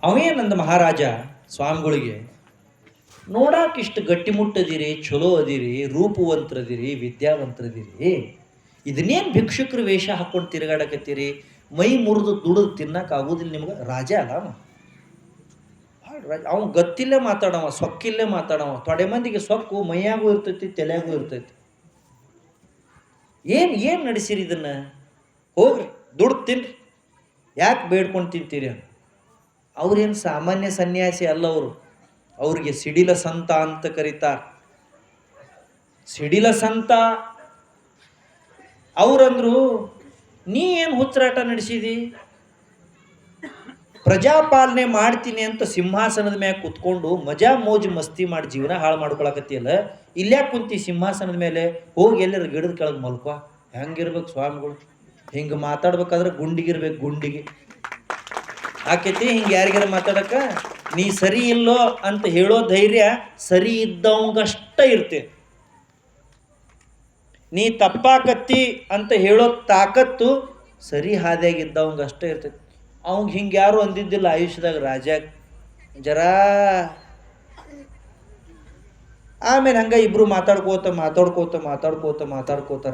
ಅವೇನಂದ ಮಹಾರಾಜ ಸ್ವಾಮಿಗಳಿಗೆ, ನೋಡಾಕ ಇಷ್ಟು ಗಟ್ಟಿಮುಟ್ಟದಿರಿ, ಚಲೋ ಅದಿರಿ, ರೂಪವಂತರದಿರಿ, ವಿದ್ಯಾವಂತರದಿರಿ, ಇದನ್ನೇನು ಭಿಕ್ಷುಕರು ವೇಷ ಹಾಕೊಂಡು ತಿರುಗಾಡಕತ್ತೀರಿ, ಮೈ ಮುರಿದು ದುಡಿದು ತಿನ್ನಕ್ಕೆ ಆಗೋದಿಲ್ಲ ನಿಮ್ಗೆ? ರಾಜ ಅಲ್ಲ ಅವನು ಗತ್ತಿಲ್ಲೇ ಮಾತಾಡವ, ಸೊಕ್ಕಿಲ್ಲೇ ಮಾತಾಡವ. ತೊಡೆ ಮಂದಿಗೆ ಸೊಕ್ಕು ಮೈಯಾಗೂ ಇರ್ತೈತಿ, ತಲೆಯಾಗೂ ಇರ್ತೈತಿ. ಏನು ನಡೆಸಿರಿ ಇದನ್ನ? ಹೋಗ್ರಿ ದುಡ್ಡು ತಿನ್ರಿ, ಯಾಕೆ ಬೇಡ್ಕೊಂಡು ತಿಂತೀರಿ ಅಂತ. ಅವ್ರೇನು ಸಾಮಾನ್ಯ ಸನ್ಯಾಸಿ ಅಲ್ಲ. ಅವ್ರಿಗೆ ಸಿಡಿಲ ಸಂತ ಅಂತ ಕರೀತಾರೆ. ಸಿಡಿಲ ಸಂತ. ಅವ್ರಂದ್ರು, ನೀ ಏನು ಹುಚ್ಚರಾಟ ನಡೆಸಿದಿ? ಪ್ರಜಾಪಾಲನೆ ಮಾಡ್ತೀನಿ ಅಂತ ಸಿಂಹಾಸನದ ಮ್ಯಾಗ ಕುತ್ಕೊಂಡು ಮಜಾ ಮೋಜು ಮಸ್ತಿ ಮಾಡಿ ಜೀವನ ಹಾಳು ಮಾಡ್ಕೊಳಕತ್ತಿಯಲ್ಲ, ಇಲ್ಯಾಕೆ ಕುಂತಿ ಸಿಂಹಾಸನದ ಮೇಲೆ? ಹೋಗಿ ಎಲ್ಲರ ಗಿಡದ ಕೆಳಗೆ ಮಲ್ಕೋ. ಹೆಂಗಿರ್ಬೇಕು ಸ್ವಾಮಿಗಳು? ಹಿಂಗೆ ಮಾತಾಡ್ಬೇಕಾದ್ರೆ ಗುಂಡಿಗಿರ್ಬೇಕು, ಗುಂಡಿಗೆ ಆಕೈತಿ. ಹಿಂಗೆ ಯಾರಿಗಾರ ಮಾತಾಡಕ ನೀ ಸರಿ ಇಲ್ಲೋ ಅಂತ ಹೇಳೋ ಧೈರ್ಯ ಸರಿ ಇದ್ದವಂಗಷ್ಟ ಇರ್ತೇನೆ. ನೀ ತಪ್ಪಾಕತ್ತಿ ಅಂತ ಹೇಳೋ ತಾಕತ್ತು ಸರಿ ಹಾದಿಯಾಗಿದ್ದವಂಗ ಅಷ್ಟೇ ಇರ್ತೈತಿ. ಅವಂಗೆ ಹಿಂಗೆ ಯಾರು ಅಂದಿದ್ದಿಲ್ಲ ಆಯುಷ್ಯದಾಗ ರಾಜ ಜರಾ. ಆಮೇಲೆ ಹಂಗೆ ಇಬ್ರು ಮಾತಾಡ್ಕೋತ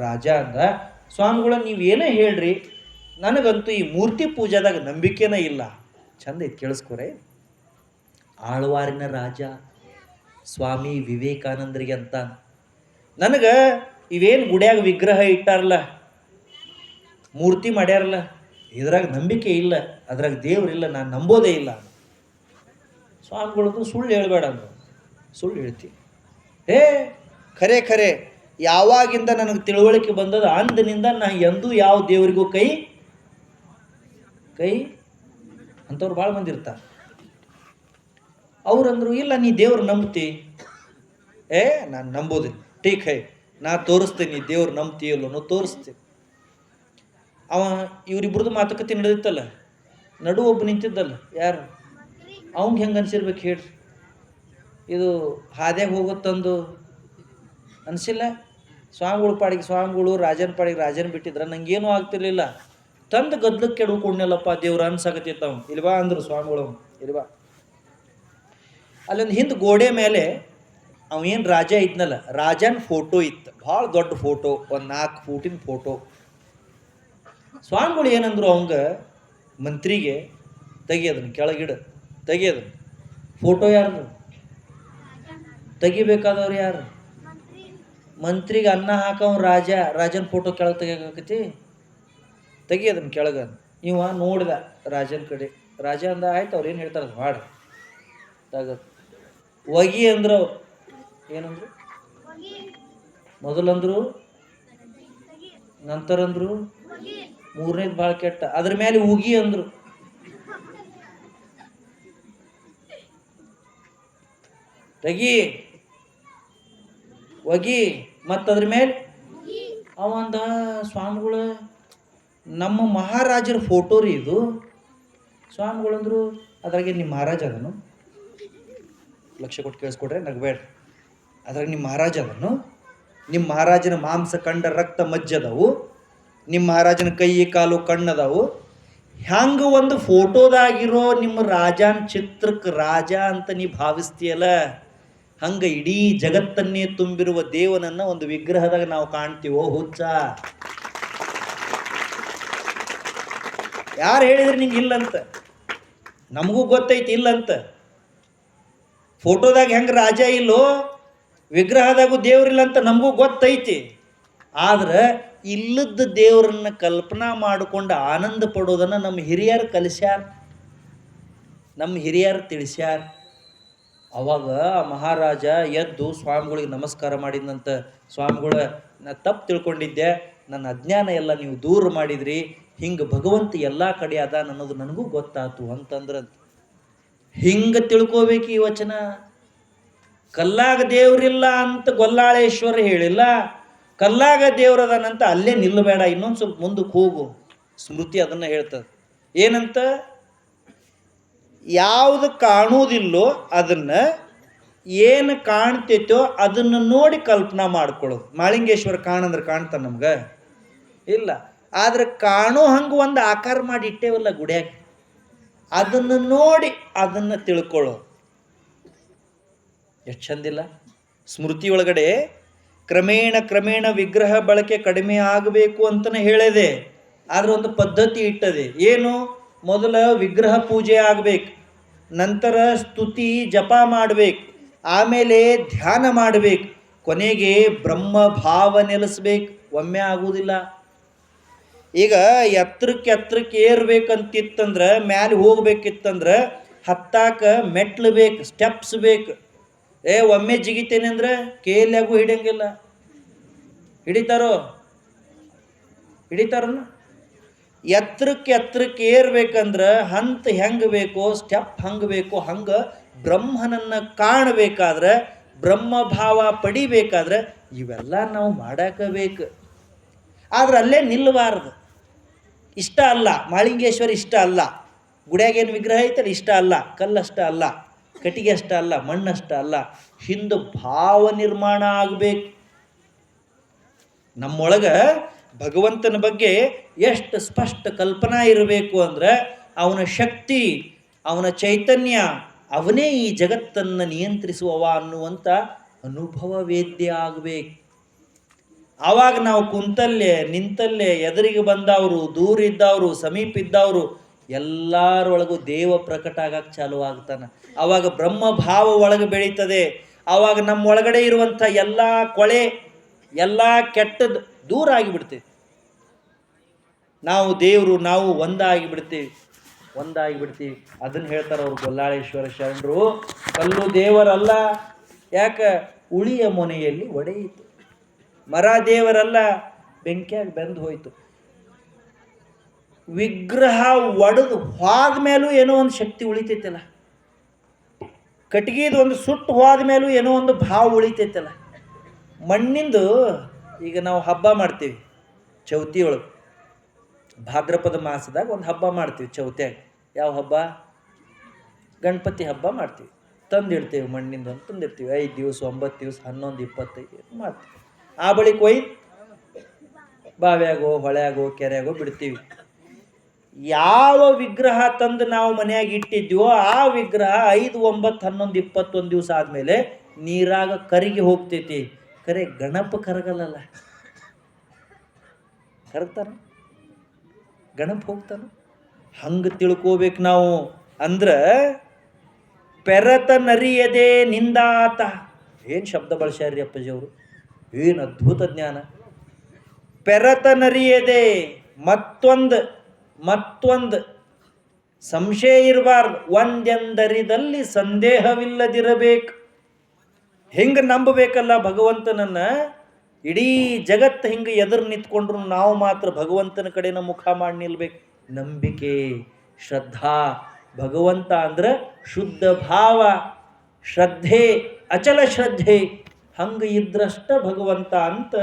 ರಾಜ ಅಂದ, ಸ್ವಾಮಿಗಳ ನೀವೇನೇ ಹೇಳ್ರಿ, ನನಗಂತೂ ಈ ಮೂರ್ತಿ ಪೂಜಾದಾಗ ನಂಬಿಕೆನೇ ಇಲ್ಲ. ಚಂದ ಐತಿ, ಕೇಳಿಸ್ಕೊರೆ. ಆಳ್ವಾರಿನ ರಾಜ ಸ್ವಾಮಿ ವಿವೇಕಾನಂದರಿಗೆ ಅಂತ, ನನಗೆ ಇವೇನು ಗುಡಿಯಾಗ ವಿಗ್ರಹ ಇಟ್ಟಾರಲ್ಲ, ಮೂರ್ತಿ ಮಾಡ್ಯಾರಲ್ಲ, ಇದ್ರಾಗ ನಂಬಿಕೆ ಇಲ್ಲ, ಅದ್ರಾಗ ದೇವ್ರಿಲ್ಲ, ನಾನು ನಂಬೋದೇ ಇಲ್ಲ. ಸ್ವಾಮಿಗಳದ್ದು ಸುಳ್ಳು ಹೇಳ್ಬೇಡ ಅಂದ್ರು. ಸುಳ್ಳು ಹೇಳ್ತೀನಿ. ಖರೆ ಯಾವಾಗಿಂದ ನನಗೆ ತಿಳುವಳಿಕೆ ಬಂದದ ಅಂದಿನಿಂದ ನಾ ಎಂದೂ ಯಾವ ದೇವರಿಗೂ ಕೈ ಅಂಥವ್ರು ಭಾಳ ಮಂದಿ ಇರ್ತಾರೆ. ಅವ್ರಂದ್ರು, ಇಲ್ಲ ನೀ ದೇವ್ರು ನಂಬ್ತಿ? ನಾನು ನಂಬೋದಿಲ್ಲ. ಟೀಕ್ ಹೈ, ನಾ ತೋರಿಸ್ತೀನಿ ದೇವ್ರು ನಂಬ್ತೀಯಲ್ಲೋ ತೋರಿಸ್ತೀನಿ. ಇವರಿಬ್ರದ್ದು ಮಾತುಕತೆ ನಡೆದಿತ್ತಲ್ಲ, ನಡು ಒಬ್ಬ ನಿಂತಿದ್ದಲ್ಲ, ಯಾರು? ಅವಂಗೆ ಹೆಂಗೆ ಅನ್ಸಿರ್ಬೇಕು ಹೇಳ್ರಿ? ಇದು ಹಾದ್ಯಾಗ ಹೋಗುತ್ತಂದು ಅನಿಸಿಲ್ಲ. ಸ್ವಾಮಿಗಳು ಪಾಡಿಗೆ ಸ್ವಾಮಿಗಳು, ರಾಜನ ಪಾಡಿಗೆ ರಾಜನ ಬಿಟ್ಟಿದ್ರ ನಂಗೇನೂ ಆಗ್ತಿರ್ಲಿಲ್ಲ. ತಂದು ಗದ್ಲಕ್ಕೆ ಕೆಡ್ಕೊಂಡ್ನಲ್ಲಪ್ಪ ದೇವ್ರ ಅನ್ಸಾಕತ್ತಿತ್ತ. ಅವ್ನು ಇಲ್ವಾ ಅಂದರು ಸ್ವಾಮಿಗಳು. ಇಲ್ವಾ ಅಲ್ಲೊಂದು ಹಿಂದೆ ಗೋಡೆ ಮೇಲೆ ಅವೇನು ರಾಜ ಇದ್ನಲ್ಲ, ರಾಜನ ಫೋಟೋ ಇತ್ತು, ಭಾಳ ದೊಡ್ಡ ಫೋಟೋ, ಒಂದು 4 ಫೂಟಿನ ಫೋಟೋ. ಸ್ವಾಮಿಗಳು ಏನಂದ್ರು ಅವಂಗ, ಮಂತ್ರಿಗೆ, ತೆಗಿಯೋದನ್ನು ಕೆಳಗಿಡ, ತೆಗಿಯೋದನ್ನು. ಫೋಟೋ ಯಾರ್ದು? ತೆಗಿಬೇಕಾದವ್ರು ಯಾರು? ಮಂತ್ರಿಗೆ ಅನ್ನ ಹಾಕವ್ ರಾಜನ ಫೋಟೋ ಕೆಳಗೆ ತೆಗಿಯಾಕತಿ, ತೆಗಿಯೋದನ್ನು ಕೆಳಗೆ. ಇವ ನೋಡಿದ ರಾಜನ ಕಡೆ. ರಾಜ ಅಂದ, ಆಯ್ತು ಅವ್ರು ಏನು ಹೇಳ್ತಾರೆ ಅದು ಮಾಡಿ ತಗದು ಒಗಿ ಅಂದ್ರು. ಅವ್ರು ಏನಂದ್ರು? ಮೊದಲಂದ್ರು, ನಂತರ ಅಂದ್ರು, ಮೂರನೇದು ಭಾಳ ಕೆಟ್ಟ, ಅದ್ರ ಮೇಲೆ ಉಗಿ ಅಂದ್ರು. ತೆಗಿ ಒಗಿ ಮತ್ತದ್ರ ಮೇಲೆ ಅವಂದ. ಸ್ವಾಮಿಗಳು, ನಮ್ಮ ಮಹಾರಾಜರ ಫೋಟೋ ರೀ ಇದು. ಸ್ವಾಮಿಗಳಂದ್ರು, ಅದ್ರಾಗೆ ನಿಮ್ಮ ಮಹಾರಾಜ ಅದನು, ಲಕ್ಷ ಕೊಟ್ಟು ಕೇಳಿಸ್ಕೊಡ್ರೆ ನಗಬೇಡ್ರಿ, ಅದ್ರಾಗ ನಿಮ್ಮ ಮಹಾರಾಜ ಅದನು, ನಿಮ್ಮ ಮಹಾರಾಜನ ಮಾಂಸ ಕಂಡ ರಕ್ತ ಮಜ್ಜದವು, ನಿಮ್ಮ ಮಹಾರಾಜನ ಕೈ ಕಾಲು ಕಣ್ಣದವು. ಹ್ಯಾಂಗ ಒಂದು ಫೋಟೋದಾಗಿರೋ ನಿಮ್ಮ ರಾಜನ ಚಿತ್ರಕ್ಕೆ ರಾಜ ಅಂತ ನೀ ಭಾವಿಸ್ತೀಯಲ್ಲ, ಹಂಗೆ ಇಡೀ ಜಗತ್ತನ್ನೇ ತುಂಬಿರುವ ದೇವನನ್ನ ಒಂದು ವಿಗ್ರಹದಾಗ ನಾವು ಕಾಣ್ತೀವೋ ಹುಚ್ಚ? ಯಾರು ಹೇಳಿದ್ರಿ ನಿಂಗೆ ಇಲ್ಲಂತ? ನಮಗೂ ಗೊತ್ತೈತಿ ಇಲ್ಲಂತ. ಫೋಟೋದಾಗ ಹೆಂಗೆ ರಾಜ ಇಲ್ಲೋ, ವಿಗ್ರಹದಾಗೂ ದೇವ್ರಿಲ್ಲ ಅಂತ ನಮಗೂ ಗೊತ್ತೈತಿ. ಆದ್ರೆ ಇಲ್ಲದ ದೇವರನ್ನ ಕಲ್ಪನಾ ಮಾಡಿಕೊಂಡು ಆನಂದ ಪಡೋದನ್ನು ನಮ್ಮ ಹಿರಿಯರು ಕಲಿಸ್ಯಾರ, ನಮ್ಮ ಹಿರಿಯರು ತಿಳಿಸ್ಯಾರ. ಅವಾಗ ಮಹಾರಾಜ ಎದ್ದು ಸ್ವಾಮಿಗಳಿಗೆ ನಮಸ್ಕಾರ ಮಾಡಿದಂತ. ಸ್ವಾಮಿಗಳ, ನಾ ತಪ್ಪು ತಿಳ್ಕೊಂಡಿದ್ದೆ, ನನ್ನ ಅಜ್ಞಾನ ಎಲ್ಲ ನೀವು ದೂರ ಮಾಡಿದ್ರಿ, ಹಿಂಗೆ ಭಗವಂತ ಎಲ್ಲ ಕಡೆ ಅದ ಅನ್ನೋದು ನನಗೂ ಗೊತ್ತಾತು ಅಂತಂದ್ರೆ. ಹಿಂಗೆ ತಿಳ್ಕೋಬೇಕು ಈ ವಚನ. ಕಲ್ಲಾಗ ದೇವ್ರಿಲ್ಲ ಅಂತ ಗೊಲ್ಲಾಳೇಶ್ವರ ಹೇಳಿಲ್ಲ, ಕಲ್ಲಾಗ ದೇವ್ರದನಂತ ಅಲ್ಲೇ ನಿಲ್ಲಬೇಡ, ಇನ್ನೊಂದು ಸ್ವಲ್ಪ ಮುಂದಕ್ಕೆ ಹೋಗು. ಸ್ಮೃತಿ ಅದನ್ನು ಹೇಳ್ತದೆ. ಏನಂತ? ಯಾವುದು ಕಾಣುವುದಿಲ್ಲೋ ಅದನ್ನು, ಏನು ಕಾಣ್ತೈತೋ ಅದನ್ನು ನೋಡಿ ಕಲ್ಪನಾ ಮಾಡ್ಕೊಳ್ಳೋದು. ಮಾಳಿಂಗೇಶ್ವರ ಕಾಣಂದ್ರೆ ಕಾಣ್ತಾನೆ ನಮ್ಗೆ? ಇಲ್ಲ. ಆದ್ರೆ ಕಾಣೋ ಹಂಗೆ ಒಂದು ಆಕಾರ ಮಾಡಿ ಇಟ್ಟೇವಲ್ಲ ಗುಡಿಯಾಗ, ಅದನ್ನು ನೋಡಿ ಅದನ್ನು ತಿಳ್ಕೊಳ್ಳೋ. ಎಷ್ಟು ಚಂದಿಲ್ಲ? ಸ್ಮೃತಿ ಒಳಗಡೆ ಕ್ರಮೇಣ ವಿಗ್ರಹ ಬಳಕೆ ಕಡಿಮೆ ಆಗಬೇಕು ಅಂತಲೇ ಹೇಳಿದೆ. ಆದ್ರೆ ಒಂದು ಪದ್ಧತಿ ಇಟ್ಟದೆ. ಏನು? ಮೊದಲ ವಿಗ್ರಹ ಪೂಜೆ ಆಗಬೇಕು, ನಂತರ ಸ್ತುತಿ ಜಪ ಮಾಡಬೇಕು, ಆಮೇಲೆ ಧ್ಯಾನ ಮಾಡಬೇಕು, ಕೊನೆಗೆ ಬ್ರಹ್ಮ ಭಾವ ನೆಲೆಸ್ಬೇಕು. ಒಮ್ಮೆ ಆಗುವುದಿಲ್ಲ. ಈಗ ಎತ್ತರಕ್ಕೆ ಏರ್ಬೇಕಂತಿತ್ತಂದ್ರೆ, ಮ್ಯಾಲೆ ಹೋಗ್ಬೇಕಿತ್ತಂದ್ರೆ ಹತ್ತಾಕ ಮೆಟ್ಲು ಬೇಕು, ಸ್ಟೆಪ್ಸ್ ಬೇಕು. ಒಮ್ಮೆ ಜಿಗಿತೇನೆ ಅಂದ್ರೆ ಕೇಲ್ಯಾಗೂ ಹಿಡಿಯಂಗಿಲ್ಲ. ಹಿಡಿತಾರೋ? ಹಿಡಿತಾರನ? ಎತ್ತರಕ್ಕೆ ಏರ್ಬೇಕಂದ್ರೆ ಹಂತ ಹೆಂಗೆ ಬೇಕೋ, ಸ್ಟೆಪ್ ಹಂಗೆ ಬೇಕೋ, ಹಂಗೆ ಬ್ರಹ್ಮನನ್ನು ಕಾಣಬೇಕಾದ್ರೆ, ಬ್ರಹ್ಮಭಾವ ಪಡಿಬೇಕಾದ್ರೆ ಇವೆಲ್ಲ ನಾವು ಮಾಡಾಕಬೇಕು. ಆದ್ರೆ ಅಲ್ಲೇ ನಿಲ್ಲಬಾರ್ದು. ಇಷ್ಟ ಅಲ್ಲ, ಮಾಳಿಂಗೇಶ್ವರ ಇಷ್ಟ ಅಲ್ಲ, ಗುಡಿಯಾಗೇನು ವಿಗ್ರಹ ಐತಲ್ಲ ಇಷ್ಟ ಅಲ್ಲ, ಕಲ್ಲಷ್ಟ ಅಲ್ಲ, ಕಟ್ಟಿಗೆ ಅಷ್ಟ ಅಲ್ಲ, ಮಣ್ಣಷ್ಟ ಅಲ್ಲ, ಹಿಂದೆ ಭಾವ ನಿರ್ಮಾಣ ಆಗಬೇಕು. ನಮ್ಮೊಳಗೆ ಭಗವಂತನ ಬಗ್ಗೆ ಎಷ್ಟು ಸ್ಪಷ್ಟ ಕಲ್ಪನಾ ಇರಬೇಕು ಅಂದ್ರೆ, ಅವನ ಶಕ್ತಿ, ಅವನ ಚೈತನ್ಯ, ಅವನೇ ಈ ಜಗತ್ತನ್ನು ನಿಯಂತ್ರಿಸುವವ ಅನ್ನುವಂಥ ಅನುಭವ ವೇದ್ಯ ಆಗಬೇಕು. ಆವಾಗ ನಾವು ಕುಂತಲ್ಲೇ ನಿಂತಲ್ಲೇ ಎದುರಿಗೆ ಬಂದವರು, ದೂರ ಇದ್ದವರು, ಸಮೀಪ ಇದ್ದವರು ಎಲ್ಲರೊಳಗೂ ದೇವ ಪ್ರಕಟ ಆಗಕ್ಕೆ ಚಾಲು ಆಗ್ತಾನೆ. ಆವಾಗ ಬ್ರಹ್ಮಭಾವ ಒಳಗೆ ಬೆಳೀತದೆ. ಆವಾಗ ನಮ್ಮ ಒಳಗಡೆ ಇರುವಂಥ ಎಲ್ಲ ಕೊಳೆ, ಎಲ್ಲ ಕೆಟ್ಟದ್ದು ದೂರ ಆಗಿಬಿಡ್ತೇವೆ. ನಾವು ದೇವರು, ನಾವು ಒಂದಾಗಿಬಿಡ್ತೀವಿ. ಅದನ್ನು ಹೇಳ್ತಾರೆ ಅವರು ಗೊಲ್ಲಾಳೇಶ್ವರ ಶರಣರು. ಕಲ್ಲು ದೇವರಲ್ಲ, ಯಾಕೆ ಉಳಿಯ ಮೊನೆಯಲ್ಲಿ ಒಡೆಯಿತು. ಮರ ದೇವರಲ್ಲ, ಬೆಂಕಿಯಾಗಿ ಬೆಂದು ಹೋಯಿತು. ವಿಗ್ರಹ ಒಡೆದು ಹೋದ ಮೇಲೂ ಏನೋ ಒಂದು ಶಕ್ತಿ ಉಳಿತೈತಲ್ಲ, ಕಟ್ಟಿಗೆದು ಒಂದು ಸುಟ್ಟು ಹೋದ ಮೇಲೂ ಏನೋ ಒಂದು ಭಾವ ಉಳಿತೈತಲ್ಲ. ಮಣ್ಣಿಂದು ಈಗ ನಾವು ಹಬ್ಬ ಮಾಡ್ತೀವಿ ಚೌತಿಯೊಳಗೆ, ಭಾದ್ರಪದ ಮಾಸದಾಗ ಒಂದು ಹಬ್ಬ ಮಾಡ್ತೀವಿ ಚೌತಿಯಾಗ. ಯಾವ ಹಬ್ಬ? ಗಣಪತಿ ಹಬ್ಬ ಮಾಡ್ತೀವಿ. ತಂದಿಡ್ತೀವಿ, ಮಣ್ಣಿಂದ ಒಂದು ತಂದಿರ್ತೀವಿ. 5 ದಿವಸ, 9 ದಿವಸ, 11, 25 ಮಾಡ್ತೀವಿ. ಆ ಬಳಿಕ ಒಯ್ದು ಬಾವ್ಯಾಗೋ, ಹೊಳ್ಯಾಗೋ, ಕೆರೆಯಾಗೋ ಬಿಡ್ತೀವಿ. ಯಾವ ವಿಗ್ರಹ ತಂದು ನಾವು ಮನೆಯಾಗ ಇಟ್ಟಿದ್ವೋ ಆ ವಿಗ್ರಹ 5, 9, 11, 21 ದಿವಸ ಆದಮೇಲೆ ನೀರಾಗ ಕರಗಿ ಹೋಗ್ತೈತಿ. ಕರೆ ಗಣಪ ಕರಗಲ್ಲ. ಕರಗ್ತಾನ? ಗಣಪ ಹೋಗ್ತಾನ? ಹಂಗೆ ತಿಳ್ಕೋಬೇಕು ನಾವು. ಅಂದ್ರೆ ಪೆರತ ನರಿಯದೆ ನಿಂದಾತ. ಏನು ಶಬ್ದ ಬಳಸ್ಯಾರ್ರಿ ಅಪ್ಪಾಜಿಯವರು, ಏನು ಅದ್ಭುತ ಜ್ಞಾನ. ಪೆರತ ನರಿಯದೆ, ಮತ್ತೊಂದು ಸಂಶಯ ಇರಬಾರ್ದು. ಒಂದೆಂದರಿದಲ್ಲಿ ಸಂದೇಹವಿಲ್ಲದಿರಬೇಕು. ಹಿಂಗೆ ನಂಬಬೇಕಲ್ಲ ಭಗವಂತನನ್ನ. ಇಡೀ ಜಗತ್ತು ಹಿಂಗೆ ಎದುರು ನಿಂತ್ಕೊಂಡ್ರು ನಾವು ಮಾತ್ರ ಭಗವಂತನ ಕಡೆನ ಮುಖ ಮಾಡಿ ನಿಲ್ಬೇಕು. ನಂಬಿಕೆ, ಶ್ರದ್ಧಾ. ಭಗವಂತ ಅಂದ್ರೆ ಶುದ್ಧ ಭಾವ, ಶ್ರದ್ಧೆ, ಅಚಲ ಶ್ರದ್ಧೆ. ಹಂಗೆ ಇದ್ರಷ್ಟ ಭಗವಂತ ಅಂತ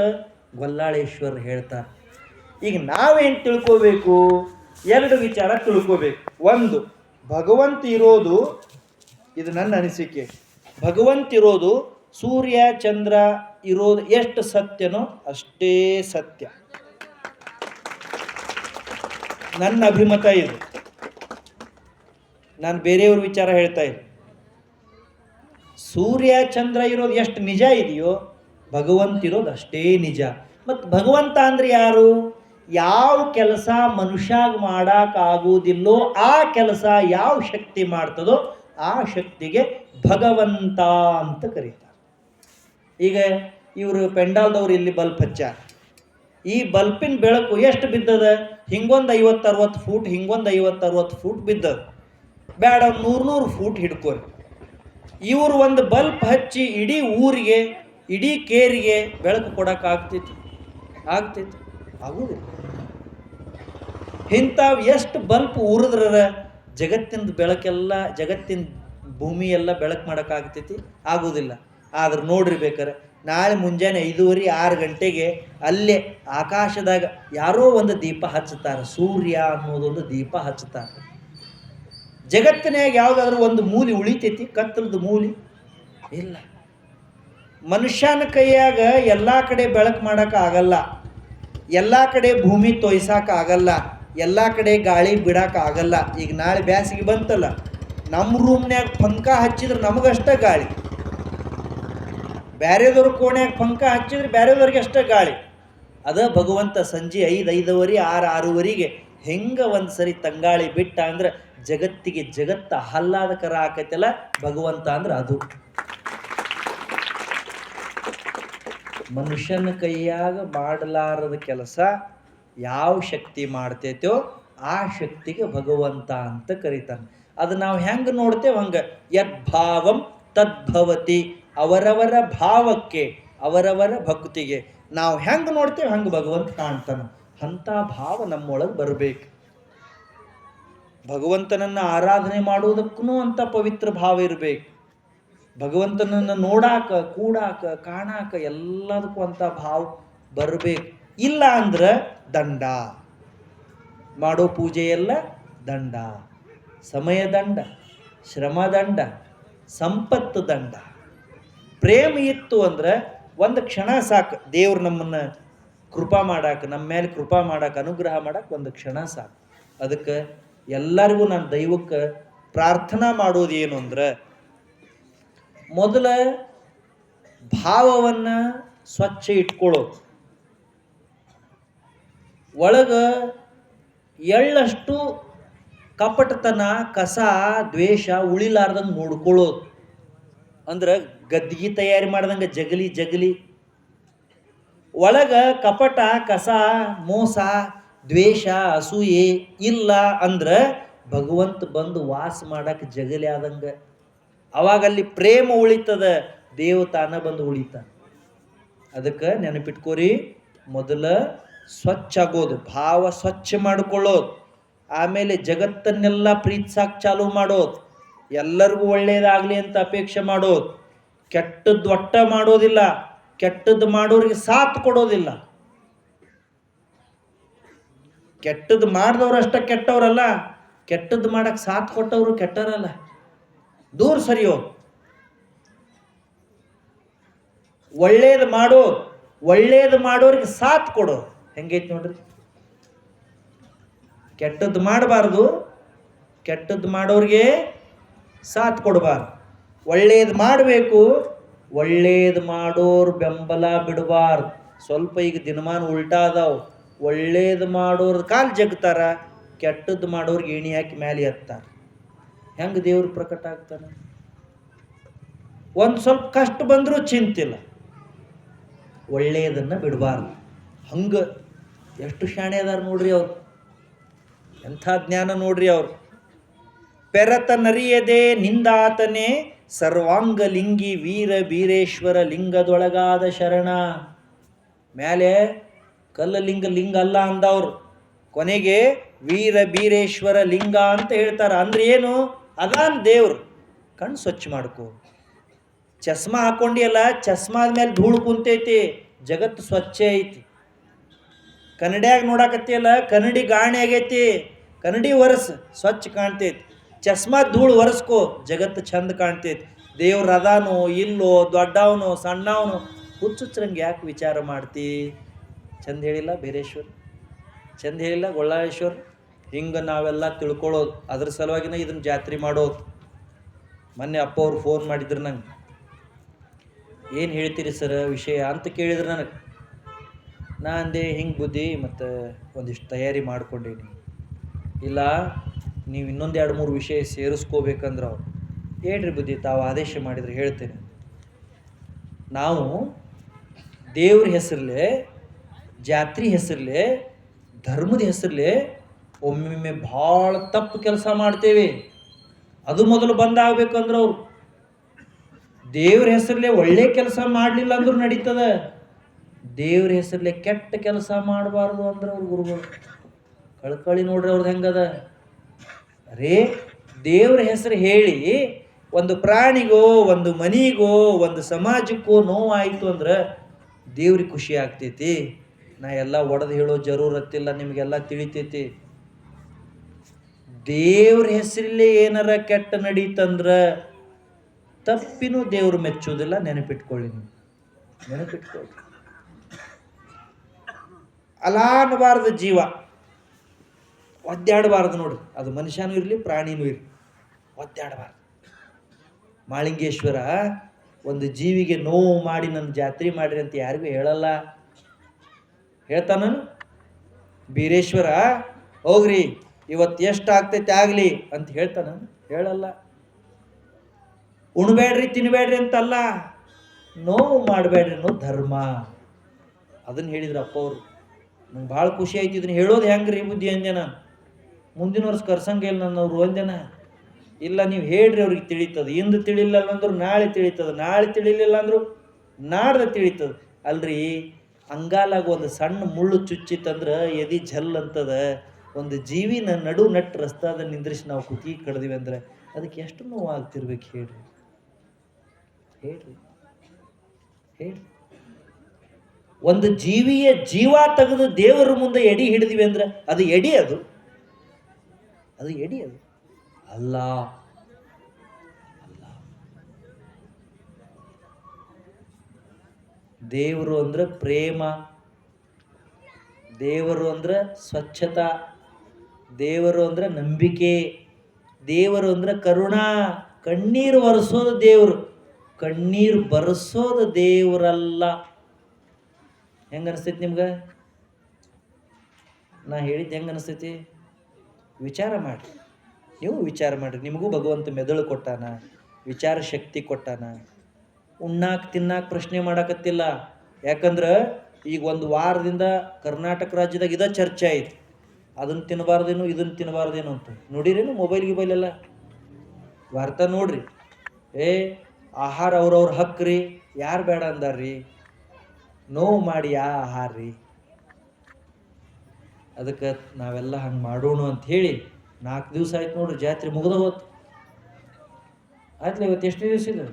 ಗೊಲ್ಲಾಳೇಶ್ವರ ಹೇಳ್ತಾರೆ. ಈಗ ನಾವೇನು ತಿಳ್ಕೋಬೇಕು? 2 ವಿಚಾರ ತಿಳ್ಕೋಬೇಕು. ಒಂದು, ಭಗವಂತ ಇರೋದು, ಇದು ನನ್ನ ಅನಿಸಿಕೆ, ಭಗವಂತ ಇರೋದು ಸೂರ್ಯ ಚಂದ್ರ ಇರೋದು ಎಷ್ಟು ಸತ್ಯನೋ ಅಷ್ಟೇ ಸತ್ಯ. ನನ್ನ ಅಭಿಮತ ಇದು. ನಾನು ಬೇರೆಯವ್ರ ವಿಚಾರ ಹೇಳ್ತಾ ಇಲ್ಲ. ಸೂರ್ಯ ಚಂದ್ರ ಇರೋದು ಎಷ್ಟು ನಿಜ ಇದೆಯೋ ಭಗವಂತ ಇರೋದು ಅಷ್ಟೇ ನಿಜ. ಮತ್ತು ಭಗವಂತ ಅಂದ್ರೆ ಯಾರು? ಯಾವ ಕೆಲಸ ಮನುಷ್ಯಾಗ ಮಾಡೋಕ್ಕಾಗೋದಿಲ್ಲೋ ಆ ಕೆಲಸ ಯಾವ ಶಕ್ತಿ ಮಾಡ್ತದೋ ಆ ಶಕ್ತಿಗೆ ಭಗವಂತ ಅಂತ ಕರೀತಾರೆ. ಈಗ ಇವರು ಪೆಂಡಾಲ್ದವ್ರು ಇಲ್ಲಿ ಬಲ್ಪ್ ಹಚ್ಚಾರ. ಈ ಬಲ್ಪಿನ ಬೆಳಕು ಎಷ್ಟು ಬಿದ್ದದ? ಹಿಂಗೊಂದು 50-60 ಫೂಟ್, ಹಿಂಗೊಂದು 50-60 ಫೂಟ್ ಬಿದ್ದದ. ಬೇಡ 100-100 ಫೂಟ್ ಹಿಡ್ಕೋರಿ. ಇವರು ಒಂದು ಬಲ್ಪ್ ಹಚ್ಚಿ ಇಡೀ ಊರಿಗೆ, ಇಡೀ ಕೇರಿಗೆ ಬೆಳಕು ಕೊಡೋಕ್ಕಾಗ್ತೈತಿ? ಆಗುವುದಿಲ್ಲ. ಇಂಥವು ಎಷ್ಟು ಬಲ್ಪ್ ಉರಿದ್ರ ಜಗತ್ತಿನ ಬೆಳಕೆಲ್ಲ, ಜಗತ್ತಿನ ಭೂಮಿ ಎಲ್ಲ ಬೆಳಕು ಮಾಡೋಕ್ಕಾಗ್ತೈತಿ? ಆಗೋದಿಲ್ಲ. ಆದ್ರೆ ನೋಡ್ರಿ ಬೇಕಾರೆ ನಾಳೆ ಮುಂಜಾನೆ 5:30-6 ಗಂಟೆಗೆ ಅಲ್ಲೇ ಆಕಾಶದಾಗ ಯಾರೋ ಒಂದು ದೀಪ ಹಚ್ಚುತ್ತಾರೆ. ಸೂರ್ಯ ಅನ್ನೋದೊಂದು ದೀಪ ಹಚ್ಚುತ್ತಾರೆ. ಜಗತ್ತಿನಾಗ ಯಾವುದಾದ್ರೂ ಒಂದು ಮೂಲಿ ಉಳಿತೈತಿ? ಕತ್ತಲದ ಮೂಲಿ ಇಲ್ಲ. ಮನುಷ್ಯನ ಕೈಯಾಗ ಎಲ್ಲ ಕಡೆ ಬೆಳಕು ಮಾಡೋಕ್ಕಾಗಲ್ಲ, ಎಲ್ಲ ಕಡೆ ಭೂಮಿ ತೋಯ್ಸೋಕ್ಕಾಗಲ್ಲ, ಎಲ್ಲ ಕಡೆ ಗಾಳಿ ಬಿಡೋಕ್ಕಾಗಲ್ಲ. ಈಗ ನಾಳೆ ಬ್ಯಾಸಿಗೆ ಬಂತಲ್ಲ, ನಮ್ಮ ರೂಮ್ನ್ಯಾಗ ಪಂಕ ಹಚ್ಚಿದ್ರೆ ನಮಗಷ್ಟೇ ಗಾಳಿ, ಬೇರೆದವ್ರ ಕೋಣ್ಯಾಗ ಪಂಕ ಹಚ್ಚಿದ್ರೆ ಬೇರೆದವ್ರಿಗೆ ಅಷ್ಟೇ ಗಾಳಿ. ಅದ ಭಗವಂತ ಸಂಜೆ 5-5:30, 6-6:30 ಹೆಂಗೆ ಒಂದು ಸರಿ ತಂಗಾಳಿ ಬಿಟ್ಟ ಅಂದ್ರೆ ಜಗತ್ತು ಆಹ್ಲಾದಕರ ಆಕೈತಲ್ಲ. ಭಗವಂತ ಅಂದ್ರೆ ಅದು. ಮನುಷ್ಯನ ಕೈಯಾಗ ಮಾಡಲಾರದ ಕೆಲಸ ಯಾವ ಶಕ್ತಿ ಮಾಡ್ತೈತೋ ಆ ಶಕ್ತಿಗೆ ಭಗವಂತ ಅಂತ ಕರೀತಾನೆ. ಅದು ನಾವು ಹೆಂಗೆ ನೋಡ್ತೇವೆ ಹಂಗೆ. ಯದ್ಭಾವಂ ತದ್ಭವತಿ. ಅವರವರ ಭಾವಕ್ಕೆ ಅವರವರ ಭಕ್ತಿಗೆ ನಾವು ಹೆಂಗೆ ನೋಡ್ತೇವೆ ಹಂಗೆ ಭಗವಂತ ಕಾಣ್ತಾನೆ. ಅಂಥ ಭಾವ ನಮ್ಮೊಳಗೆ ಬರಬೇಕು. ಭಗವಂತನನ್ನು ಆರಾಧನೆ ಮಾಡುವುದಕ್ಕೂ ಅಂತ ಪವಿತ್ರ ಭಾವ ಇರಬೇಕು. ಭಗವಂತನನ್ನು ನೋಡಾಕ ಕೂಡಾಕ ಕಾಣಾಕ ಎಲ್ಲದಕ್ಕೂ ಅಂತ ಭಾವ ಬರಬೇಕು. ಇಲ್ಲ ಅಂದ್ರೆ ದಂಡ. ಮಾಡೋ ಪೂಜೆಯೆಲ್ಲ ದಂಡ, ಸಮಯ ದಂಡ, ಶ್ರಮ ದಂಡ, ಸಂಪತ್ತು ದಂಡ. ಪ್ರೇಮ ಇತ್ತು ಅಂದ್ರೆ ಒಂದು ಕ್ಷಣ ಸಾಕು ದೇವ್ರು ನಮ್ಮನ್ನು ಕೃಪಾ ಮಾಡಾಕ, ನಮ್ಮ ಮೇಲೆ ಕೃಪಾ ಮಾಡಾಕ, ಅನುಗ್ರಹ ಮಾಡಾಕ ಒಂದು ಕ್ಷಣ ಸಾಕು. ಅದಕ್ಕೆ ಎಲ್ಲರಿಗೂ ನಾನು ದೈವಕ್ಕೆ ಪ್ರಾರ್ಥನಾ ಮಾಡೋದು ಏನು ಅಂದ್ರೆ, ಮೊದಲ ಭಾವವನ್ನು ಸ್ವಚ್ಛ ಇಟ್ಕೊಳ್ಳೋದು. ಒಳಗ ಎಳ್ಳಷ್ಟು ಕಪಟತನ, ಕಸ, ದ್ವೇಷ ಉಳಿಲಾರ್ದಂಗೆ ನೋಡ್ಕೊಳ್ಳೋದು. ಅಂದ್ರೆ ಗದ್ದಿಗೆ ತಯಾರಿ ಮಾಡ್ದಂಗೆ ಜಗಲಿ ಜಗಲಿ. ಒಳಗ ಕಪಟ, ಕಸ, ಮೋಸ, ದ್ವೇಷ, ಅಸೂಯೆ ಇಲ್ಲ ಅಂದ್ರೆ ಭಗವಂತ ಬಂದು ವಾಸ ಮಾಡಕ್ಕೆ ಜಗಲಿ ಆದಂಗೆ. ಅವಾಗ ಅಲ್ಲಿ ಪ್ರೇಮ ಉಳಿತದ, ದೇವತಾನ ಬಂದು ಉಳಿತಾನ. ಅದಕ್ಕೆ ನೆನಪಿಟ್ಕೋರಿ, ಮೊದಲ ಸ್ವಚ್ಛ ಆಗೋದು, ಭಾವ ಸ್ವಚ್ಛ ಮಾಡ್ಕೊಳ್ಳೋದು. ಆಮೇಲೆ ಜಗತ್ತನ್ನೆಲ್ಲ ಪ್ರೀತಿಸಾಕ್ ಚಾಲು ಮಾಡೋದು, ಎಲ್ಲರಿಗೂ ಒಳ್ಳೇದಾಗಲಿ ಅಂತ ಅಪೇಕ್ಷೆ ಮಾಡೋದು. ಕೆಟ್ಟದ್ದು ಒಟ್ಟ ಮಾಡೋದಿಲ್ಲ, ಕೆಟ್ಟದ್ದು ಮಾಡೋರಿಗೆ ಸಾಥ್ ಕೊಡೋದಿಲ್ಲ. ಕೆಟ್ಟದ್ದು ಮಾಡಿದವ್ರು ಅಷ್ಟ ಕೆಟ್ಟವ್ರಲ್ಲ, ಕೆಟ್ಟದ್ದು ಮಾಡಕ್ಕೆ ಸಾಥ್ ಕೊಟ್ಟವರು ಕೆಟ್ಟರಲ್ಲ. ದೂರ ಸರಿಯೋದು. ಒಳ್ಳೇದು ಮಾಡೋದು, ಒಳ್ಳೇದು ಮಾಡೋರಿಗೆ ಸಾಥ್ ಕೊಡೋದು. ಹೆಂಗೈತಿ ನೋಡ್ರಿ. ಕೆಟ್ಟದ್ದು ಮಾಡಬಾರ್ದು, ಕೆಟ್ಟದ್ದು ಮಾಡೋರಿಗೆ ಸಾಥ್ ಕೊಡಬಾರ್ದು. ಒಳ್ಳೇದು ಮಾಡಬೇಕು, ಒಳ್ಳೇದು ಮಾಡೋರು ಬೆಂಬಲ ಬಿಡಬಾರ್ದು. ಸ್ವಲ್ಪ ಈಗ ದಿನಮಾನ ಉಲ್ಟಾ ಅದಾವ. ಒಳ್ಳೇದು ಮಾಡೋರು ಕಾಲು ಜಗ್ತಾರ, ಕೆಟ್ಟದ್ದು ಮಾಡೋರಿಗೆ ಏಣಿ ಹಾಕಿ ಮೇಲೆ ಎತ್ತಾರೆ. ಹೆಂಗೆ ದೇವ್ರು ಪ್ರಕಟ ಆಗ್ತಾನೆ? ಒಂದು ಸ್ವಲ್ಪ ಕಷ್ಟ ಬಂದರೂ ಚಿಂತಿಲ್ಲ, ಒಳ್ಳೆಯದನ್ನು ಬಿಡಬಾರ್ದು. ಹಂಗೆ ಎಷ್ಟು ಶಾಣೆ ಅದಾರ ನೋಡ್ರಿ ಅವ್ರು, ಎಂಥ ಜ್ಞಾನ ನೋಡ್ರಿ ಅವ್ರು. ಪೆರತ ನರಿಯದೆ ನಿಂದಾತನೆ ಸರ್ವಾಂಗ ಲಿಂಗಿ ವೀರ ಬೀರೇಶ್ವರ ಲಿಂಗದೊಳಗಾದ ಶರಣ. ಮೇಲೆ ಕಲ್ಲಲಿಂಗ ಲಿಂಗ ಅಲ್ಲ ಅಂದವ್ರು, ಕೊನೆಗೆ ವೀರ ಬೀರೇಶ್ವರ ಲಿಂಗ ಅಂತ ಹೇಳ್ತಾರೆ. ಅಂದ್ರೆ ಏನು? ಅದಾನ್ ದೇವ್ರು. ಕಣ್ಣು ಸ್ವಚ್ಛ ಮಾಡ್ಕೋ. ಚಸ್ಮಾ ಹಾಕೊಂಡಿಯಲ್ಲ, ಚಸ್ಮಾದ ಮೇಲೆ ಧೂಳು ಕುಂತೈತಿ, ಜಗತ್ತು ಸ್ವಚ್ಛ ಐತಿ. ಕನ್ನಡಿಯಾಗ ನೋಡಾಕತ್ತಿಯಲ್ಲ, ಕನ್ನಡಿ ಗಾಣಿ ಆಗೈತಿ, ಕನ್ನಡಿ ಒರೆಸ್ ಸ್ವಚ್ಛ ಕಾಣ್ತೈತಿ. ಚಸ್ಮಾ ಧೂಳು ಒರೆಸ್ಕೋ, ಜಗತ್ತು ಚಂದ ಕಾಣ್ತೈತಿ. ದೇವ್ರು ಅದಾನೋ ಇಲ್ಲೋ, ದೊಡ್ಡವನು ಸಣ್ಣವನು, ಹುಚ್ಚುಚ್ಚರಂಗೆ ಯಾಕೆ ವಿಚಾರ ಮಾಡ್ತಿ? ಚಂದ ಹೇಳಿಲ್ಲ ಬೀರೇಶ್ವರ್, ಚಂದ ಹೇಳಿಲ್ಲ ಗೊಳ್ಳಾಳೇಶ್ವರ್. ಹಿಂಗೆ ನಾವೆಲ್ಲ ತಿಳ್ಕೊಳ್ಳೋದು. ಅದ್ರ ಸಲುವಾಗಿನ ಇದನ್ನು ಜಾತ್ರೆ ಮಾಡೋದು. ಮೊನ್ನೆ ಅಪ್ಪ ಅವ್ರು ಫೋನ್ ಮಾಡಿದ್ರು ನಂಗೆ, ಏನು ಹೇಳ್ತೀರಿ ಸರ್ ವಿಷಯ ಅಂತ ಕೇಳಿದ್ರು ನನಗೆ. ನಾ ಅಂದೆ ಹಿಂಗೆ ಬುದ್ಧಿ, ಮತ್ತು ಒಂದಿಷ್ಟು ತಯಾರಿ ಮಾಡ್ಕೊಂಡೀನಿ. ಇಲ್ಲ ನೀವು ಇನ್ನೊಂದು 2-3 ವಿಷಯ ಸೇರಿಸ್ಕೋಬೇಕಂದ್ರೆ ಅವ್ರು ಹೇಳ್ರಿ ಬುದ್ಧಿ, ತಾವು ಆದೇಶ ಮಾಡಿದರೆ ಹೇಳ್ತೇನೆ. ನಾವು ದೇವ್ರ ಹೆಸರಲ್ಲೇ, ಜಾತ್ರೆ ಹೆಸರಲ್ಲೇ, ಧರ್ಮದ ಹೆಸರಲ್ಲೇ ಒಮ್ಮೊಮ್ಮೆ ಭಾಳ ತಪ್ಪು ಕೆಲಸ ಮಾಡ್ತೇವೆ. ಅದು ಮೊದಲು ಬಂದಾಗಬೇಕಂದ್ರೆ ಅವ್ರು ದೇವ್ರ ಹೆಸರಲ್ಲೇ ಒಳ್ಳೆ ಕೆಲಸ ಮಾಡಲಿಲ್ಲ ಅಂದ್ರೂ ನಡೀತದ. ದೇವ್ರ ಹೆಸರಲ್ಲೇ ಕೆಟ್ಟ ಕೆಲಸ ಮಾಡಬಾರ್ದು ಅಂದ್ರೆ ಅವ್ರ ಗುರುಗಳು ಕಳ್ಕಳಿ ನೋಡ್ರಿ ಅವ್ರದ್ದು ಹೆಂಗದ. ಅರೇ ದೇವ್ರ ಹೆಸರು ಹೇಳಿ ಒಂದು ಪ್ರಾಣಿಗೋ, ಒಂದು ಮನಿಗೋ, ಒಂದು ಸಮಾಜಕ್ಕೋ ನೋವಾಯಿತು ಅಂದ್ರೆ ದೇವ್ರಿಗೆ ಖುಷಿ ಆಗ್ತೈತಿ. ನಾ ಎಲ್ಲ ಒಡೆದು ಹೇಳೋ ಜರೂರತ್ತಿಲ್ಲ, ನಿಮಗೆಲ್ಲ ತಿಳಿತೈತಿ. ದೇವ್ರ ಹೆಸರಲ್ಲೇ ಏನಾರ ಕೆಟ್ಟ ನಡೀತಂದ್ರೆ ತಪ್ಪಿನೂ ದೇವ್ರು ಮೆಚ್ಚೋದಿಲ್ಲ. ನೆನಪಿಟ್ಕೊಳ್ಳಿ, ನೀವು ನೆನಪಿಟ್ಕೊಳ್ಳಿ. ಅಲ್ಲ ಅನ್ನಬಾರ್ದು, ಜೀವ ಒದ್ದಾಡಬಾರ್ದು ನೋಡ್ರಿ. ಅದು ಮನುಷ್ಯನೂ ಇರಲಿ, ಪ್ರಾಣಿನೂ ಇರಲಿ, ಒದ್ದಾಡಬಾರ್ದು. ಮಾಳಿಂಗೇಶ್ವರ ಒಂದು ಜೀವಿಗೆ ನೋವು ಮಾಡಿ ನನ್ನ ಜಾತ್ರೆ ಮಾಡಿರಿ ಅಂತ ಯಾರಿಗೂ ಹೇಳಲ್ಲ. ಹೇಳ್ತಾನ ಬೀರೇಶ್ವರ ಹೋಗ್ರಿ ಇವತ್ತು ಎಷ್ಟು ಆಗ್ತೈತೆ ಆಗಲಿ ಅಂತ ಹೇಳ್ತಾನ? ಹೇಳಲ್ಲ. ಉಣ್ಬೇಡ್ರಿ ತಿನ್ಬೇಡ್ರಿ ಅಂತಲ್ಲ, ನೋವು ಮಾಡಬೇಡ್ರಿ ಅನ್ನೋ ಧರ್ಮ. ಅದನ್ನು ಹೇಳಿದ್ರು ಅಪ್ಪ ಅವರು. ನಂಗೆ ಭಾಳ ಖುಷಿ ಆಯ್ತು. ಇದನ್ನು ಹೇಳೋದು ಹೆಂಗೆ ರೀ ಬುದ್ಧಿ ಅಂದೆ ನಾನು. ಮುಂದಿನ ವರ್ಷ ಕರ್ಸಂಗೆ ಇಲ್ಲ ನನ್ನವ್ರು ಅಂದೆನ. ಇಲ್ಲ ನೀವು ಹೇಳ್ರಿ ಅವ್ರಿಗೆ ತಿಳಿತದೆ, ಇಂದು ತಿಳಿಲಿಲ್ಲ ಅಂದ್ರು ನಾಳೆ ತಿಳಿತದೆ, ನಾಳೆ ತಿಳಿಲಿಲ್ಲ ಅಂದ್ರು ನಾಡ್ದು ತಿಳಿತದೆ. ಅಲ್ರಿ ಅಂಗಾಲಾಗ ಒಂದು ಸಣ್ಣ ಮುಳ್ಳು ಚುಚ್ಚಿತ್ತಂದ್ರೆ ಎದಿ ಝಲ್ ಅಂತದ. ಒಂದು ಜೀವಿನ ನಡು ನಟ್ಟು ರಸ್ತಾದ ನಿಂದ್ರಿಸಿ ನಾವು ಕುತ್ತಿಗೆ ಕಡ್ದಿವಿ ಅಂದ್ರೆ ಅದಕ್ಕೆ ಎಷ್ಟು ನೋವು ಆಗ್ತಿರ್ಬೇಕು ಹೇಳ್ರಿ ಹೇಳ್ರಿ ಹೇಳ್ರಿ. ಒಂದು ಜೀವಿಯ ಜೀವ ತೆಗೆದು ದೇವರ ಮುಂದೆ ಎಡಿ ಹಿಡಿದಿವಿ ಅಂದ್ರೆ ಅದು ಎಡಿ, ಅದು ಎಡಿ, ಅದು ಅಲ್ಲ. ದೇವರು ಅಂದ್ರೆ ಪ್ರೇಮ, ದೇವರು ಅಂದ್ರೆ ಸ್ವಚ್ಛತಾ, ದೇವರು ಅಂದ್ರೆ ನಂಬಿಕೆ, ದೇವರು ಅಂದ್ರೆ ಕರುಣಾ. ಕಣ್ಣೀರು ಒರೆಸೋದು ದೇವರು, ಕಣ್ಣೀರು ಬರೆಸೋದು ದೇವರಲ್ಲ. ಹೆಂಗ ಅನಿಸ್ತೈತಿ ನಿಮ್ಗೆ? ನಾ ಹೇಳಿದ್ದು ಹೆಂಗ ಅನಿಸ್ತೈತಿ? ವಿಚಾರ ಮಾಡ್ರಿ, ನೀವು ವಿಚಾರ ಮಾಡ್ರಿ. ನಿಮಗೂ ಭಗವಂತ ಮೆದುಳು ಕೊಟ್ಟಾನ, ವಿಚಾರ ಶಕ್ತಿ ಕೊಟ್ಟಾನ. ಉಣ್ಣಾಕ್ ತಿನ್ನಾಕ ಪ್ರಶ್ನೆ ಮಾಡಕತ್ತಿಲ್ಲ. ಯಾಕಂದ್ರೆ ಈಗ ಒಂದು ವಾರದಿಂದ ಕರ್ನಾಟಕ ರಾಜ್ಯದಾಗ ಇದ ಚರ್ಚೆ ಆಯ್ತು, ಅದನ್ನು ತಿನ್ನಬಾರ್ದೇನು ಇದನ್ನು ತಿನ್ನಬಾರ್ದೇನು ಅಂತ. ನೋಡಿರೇನು ಮೊಬೈಲ್ ಎಲ್ಲ ವಾರ್ತಾ ನೋಡ್ರಿ. ಆಹಾರ ಅವ್ರವ್ರ ಹಕ್ಕ್ರಿ, ಯಾರು ಬೇಡ ಅಂದಾರ್ರಿ? ನೋವು ಮಾಡಿ ಯಾ ಆಹಾರ ರೀ? ಅದಕ್ಕೆ ನಾವೆಲ್ಲ ಹಂಗೆ ಮಾಡೋಣ ಅಂತ ಹೇಳಿ 4 ದಿವಸ ಆಯ್ತು ನೋಡ್ರಿ, ಜಾತ್ರೆ ಮುಗ್ದ ಹೋತು. ಆಯ್ತಲ್ಲ, ಇವತ್ತು ಎಷ್ಟನೇ ದಿವಸ ಇದೆ?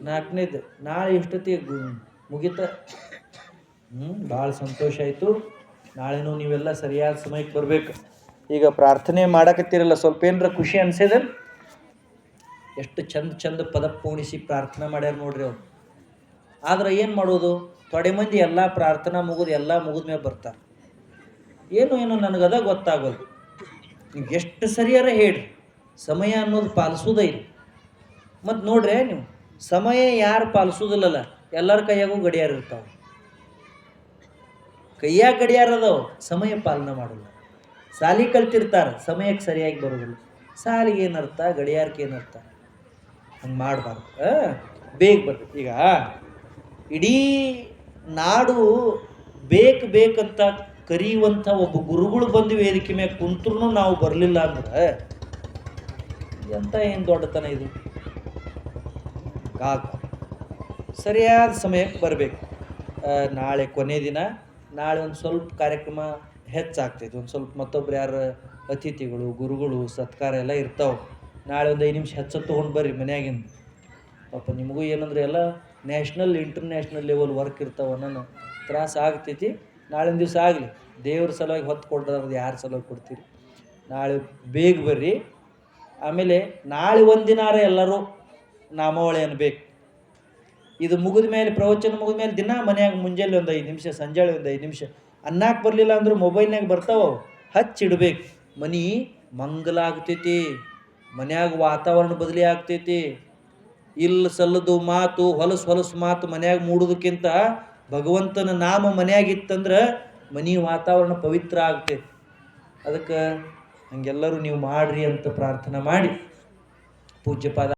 4ನೇದು. ನಾಳೆ ಎಷ್ಟೊತ್ತಿಗೆ ಮುಗಿತ? ಭಾಳ ಸಂತೋಷ ಆಯಿತು. ನಾಳೆನೂ ನೀವೆಲ್ಲ ಸರಿಯಾದ ಸಮಯಕ್ಕೆ ಬರಬೇಕು. ಈಗ ಪ್ರಾರ್ಥನೆ ಮಾಡಕತ್ತೀರಲ್ಲ, ಸ್ವಲ್ಪ ಏನರ ಖುಷಿ ಅನ್ಸಿದೆ? ಎಷ್ಟು ಚಂದ ಪದ ಪೋಣಿಸಿ ಪ್ರಾರ್ಥನೆ ಮಾಡ್ಯಾರ ನೋಡ್ರಿ ಅವ್ರು. ಆದ್ರೆ ಏನು ಮಾಡೋದು, ತೊಡೆ ಮಂದಿ ಎಲ್ಲ ಪ್ರಾರ್ಥನಾ ಎಲ್ಲ ಮುಗಿದ್ಮೇಲೆ ಬರ್ತಾರೆ. ಏನು ನನಗದ ಗೊತ್ತಾಗೋದು. ನೀವು ಎಷ್ಟು ಸರಿಯಾರ ಹೇಳ್ರಿ, ಸಮಯ ಅನ್ನೋದು ಪಾಲಿಸೋದೇ ಇಲ್ಲ. ಮತ್ತು ನೋಡ್ರಿ, ನೀವು ಸಮಯ ಯಾರು ಪಾಲಿಸೋದಿಲ್ಲಲ್ಲ, ಎಲ್ಲರ ಕೈಯಾಗೂ ಗಡಿಯಾರ ಇರ್ತಾವೆ. ಕೈಯಾಗ ಗಡಿಯಾರ ಅದಾವ, ಸಮಯ ಪಾಲನೆ ಮಾಡೋಲ್ಲ. ಸಾಲಿ ಕಲ್ತಿರ್ತಾರೆ, ಸಮಯಕ್ಕೆ ಸರಿಯಾಗಿ ಬರೋದಿಲ್ಲ. ಸಾಲಿಗೆ ಏನರ್ಥ, ಗಡಿಯಾರಕ್ಕೆ ಏನರ್ಥ? ಹಂಗೆ ಮಾಡಬಾರ್ದು. ಬೇಗ ಬರ್ಬೇಕು. ಈಗ ಇಡೀ ನಾಡು ಬೇಕಂತ ಕರೆಯುವಂಥ ಒಬ್ಬ ಗುರುಗಳು ಬಂದು ವೇದಿಕೆ ಮ್ಯಾಗ ಕುಂತ್ರು ನಾವು ಬರಲಿಲ್ಲ ಅಂದ್ರೆ ಎಂತ ಏನು ದೊಡ್ಡತನ ಇದು? ಸರಿಯಾದ ಸಮಯಕ್ಕೆ ಬರಬೇಕು. ನಾಳೆ ಕೊನೆ ದಿನ, ನಾಳೆ ಒಂದು ಸ್ವಲ್ಪ ಕಾರ್ಯಕ್ರಮ ಹೆಚ್ಚಾಗ್ತೈತೆ. ಒಂದು ಸ್ವಲ್ಪ ಮತ್ತೊಬ್ರು ಯಾರು ಅತಿಥಿಗಳು, ಗುರುಗಳು, ಸತ್ಕಾರ ಎಲ್ಲ ಇರ್ತಾವೆ. ನಾಳೆ ಒಂದು 5 ನಿಮಿಷ ಹೆಚ್ಚು ತೊಗೊಂಡು ಬರ್ರಿ ಮನ್ಯಾಗಿಂದ. ಪಾಪ ನಿಮಗೂ ಏನಂದ್ರೆ ಎಲ್ಲ ನ್ಯಾಷನಲ್ ಇಂಟರ್ನ್ಯಾಷನಲ್ ಲೆವೆಲ್ ವರ್ಕ್ ಇರ್ತಾವೆ, ನಾನು ತ್ರಾಸ ಆಗ್ತೈತಿ. ನಾಳಿನ ದಿವಸ ಆಗಲಿ, ದೇವ್ರ ಸಲುವಾಗಿ ಹೊತ್ತು ಕೊಡ್ದಾರ್ದು ಯಾರ ಸಲುವಾಗಿ ಕೊಡ್ತೀರಿ? ನಾಳೆ ಬೇಗ ಬರ್ರಿ. ಆಮೇಲೆ ನಾಳೆ ಒಂದಿನಾರ ಎಲ್ಲರೂ ನಾಮಾವಳಿ ಅನ್ಬೇಕು. ಇದು ಮುಗಿದ ಮೇಲೆ, ಪ್ರವಚನ ಮುಗಿದ ಮೇಲೆ ದಿನ ಮನ್ಯಾಗ ಮುಂಜಾನೆ ಒಂದು 5 ನಿಮಿಷ, ಸಂಜಾಳೆ ಒಂದು 5 ನಿಮಿಷ ಅನ್ನಕ್ಕೆ ಬರಲಿಲ್ಲ ಅಂದ್ರೆ ಮೊಬೈಲ್ನಾಗ ಬರ್ತಾವೆ, ಹಚ್ಚಿಡ್ಬೇಕು. ಮನೆ ಮಂಗಲ ಆಗ್ತೈತಿ, ಮನ್ಯಾಗ ವಾತಾವರಣ ಬದಲಿ ಆಗ್ತೈತಿ. ಇಲ್ಲ ಸಲ್ಲದು ಮಾತು, ಹೊಲಸು ಮಾತು ಮನ್ಯಾಗ ಮೂಡೋದಕ್ಕಿಂತ ಭಗವಂತನ ನಾಮ ಮನ್ಯಾಗಿತ್ತಂದ್ರೆ ಮನೆ ವಾತಾವರಣ ಪವಿತ್ರ ಆಗ್ತೈತಿ. ಅದಕ್ಕೆ ಹಂಗೆಲ್ಲರೂ ನೀವು ಮಾಡ್ರಿ ಅಂತ ಪ್ರಾರ್ಥನೆ ಮಾಡಿ ಪೂಜ್ಯಪಾದ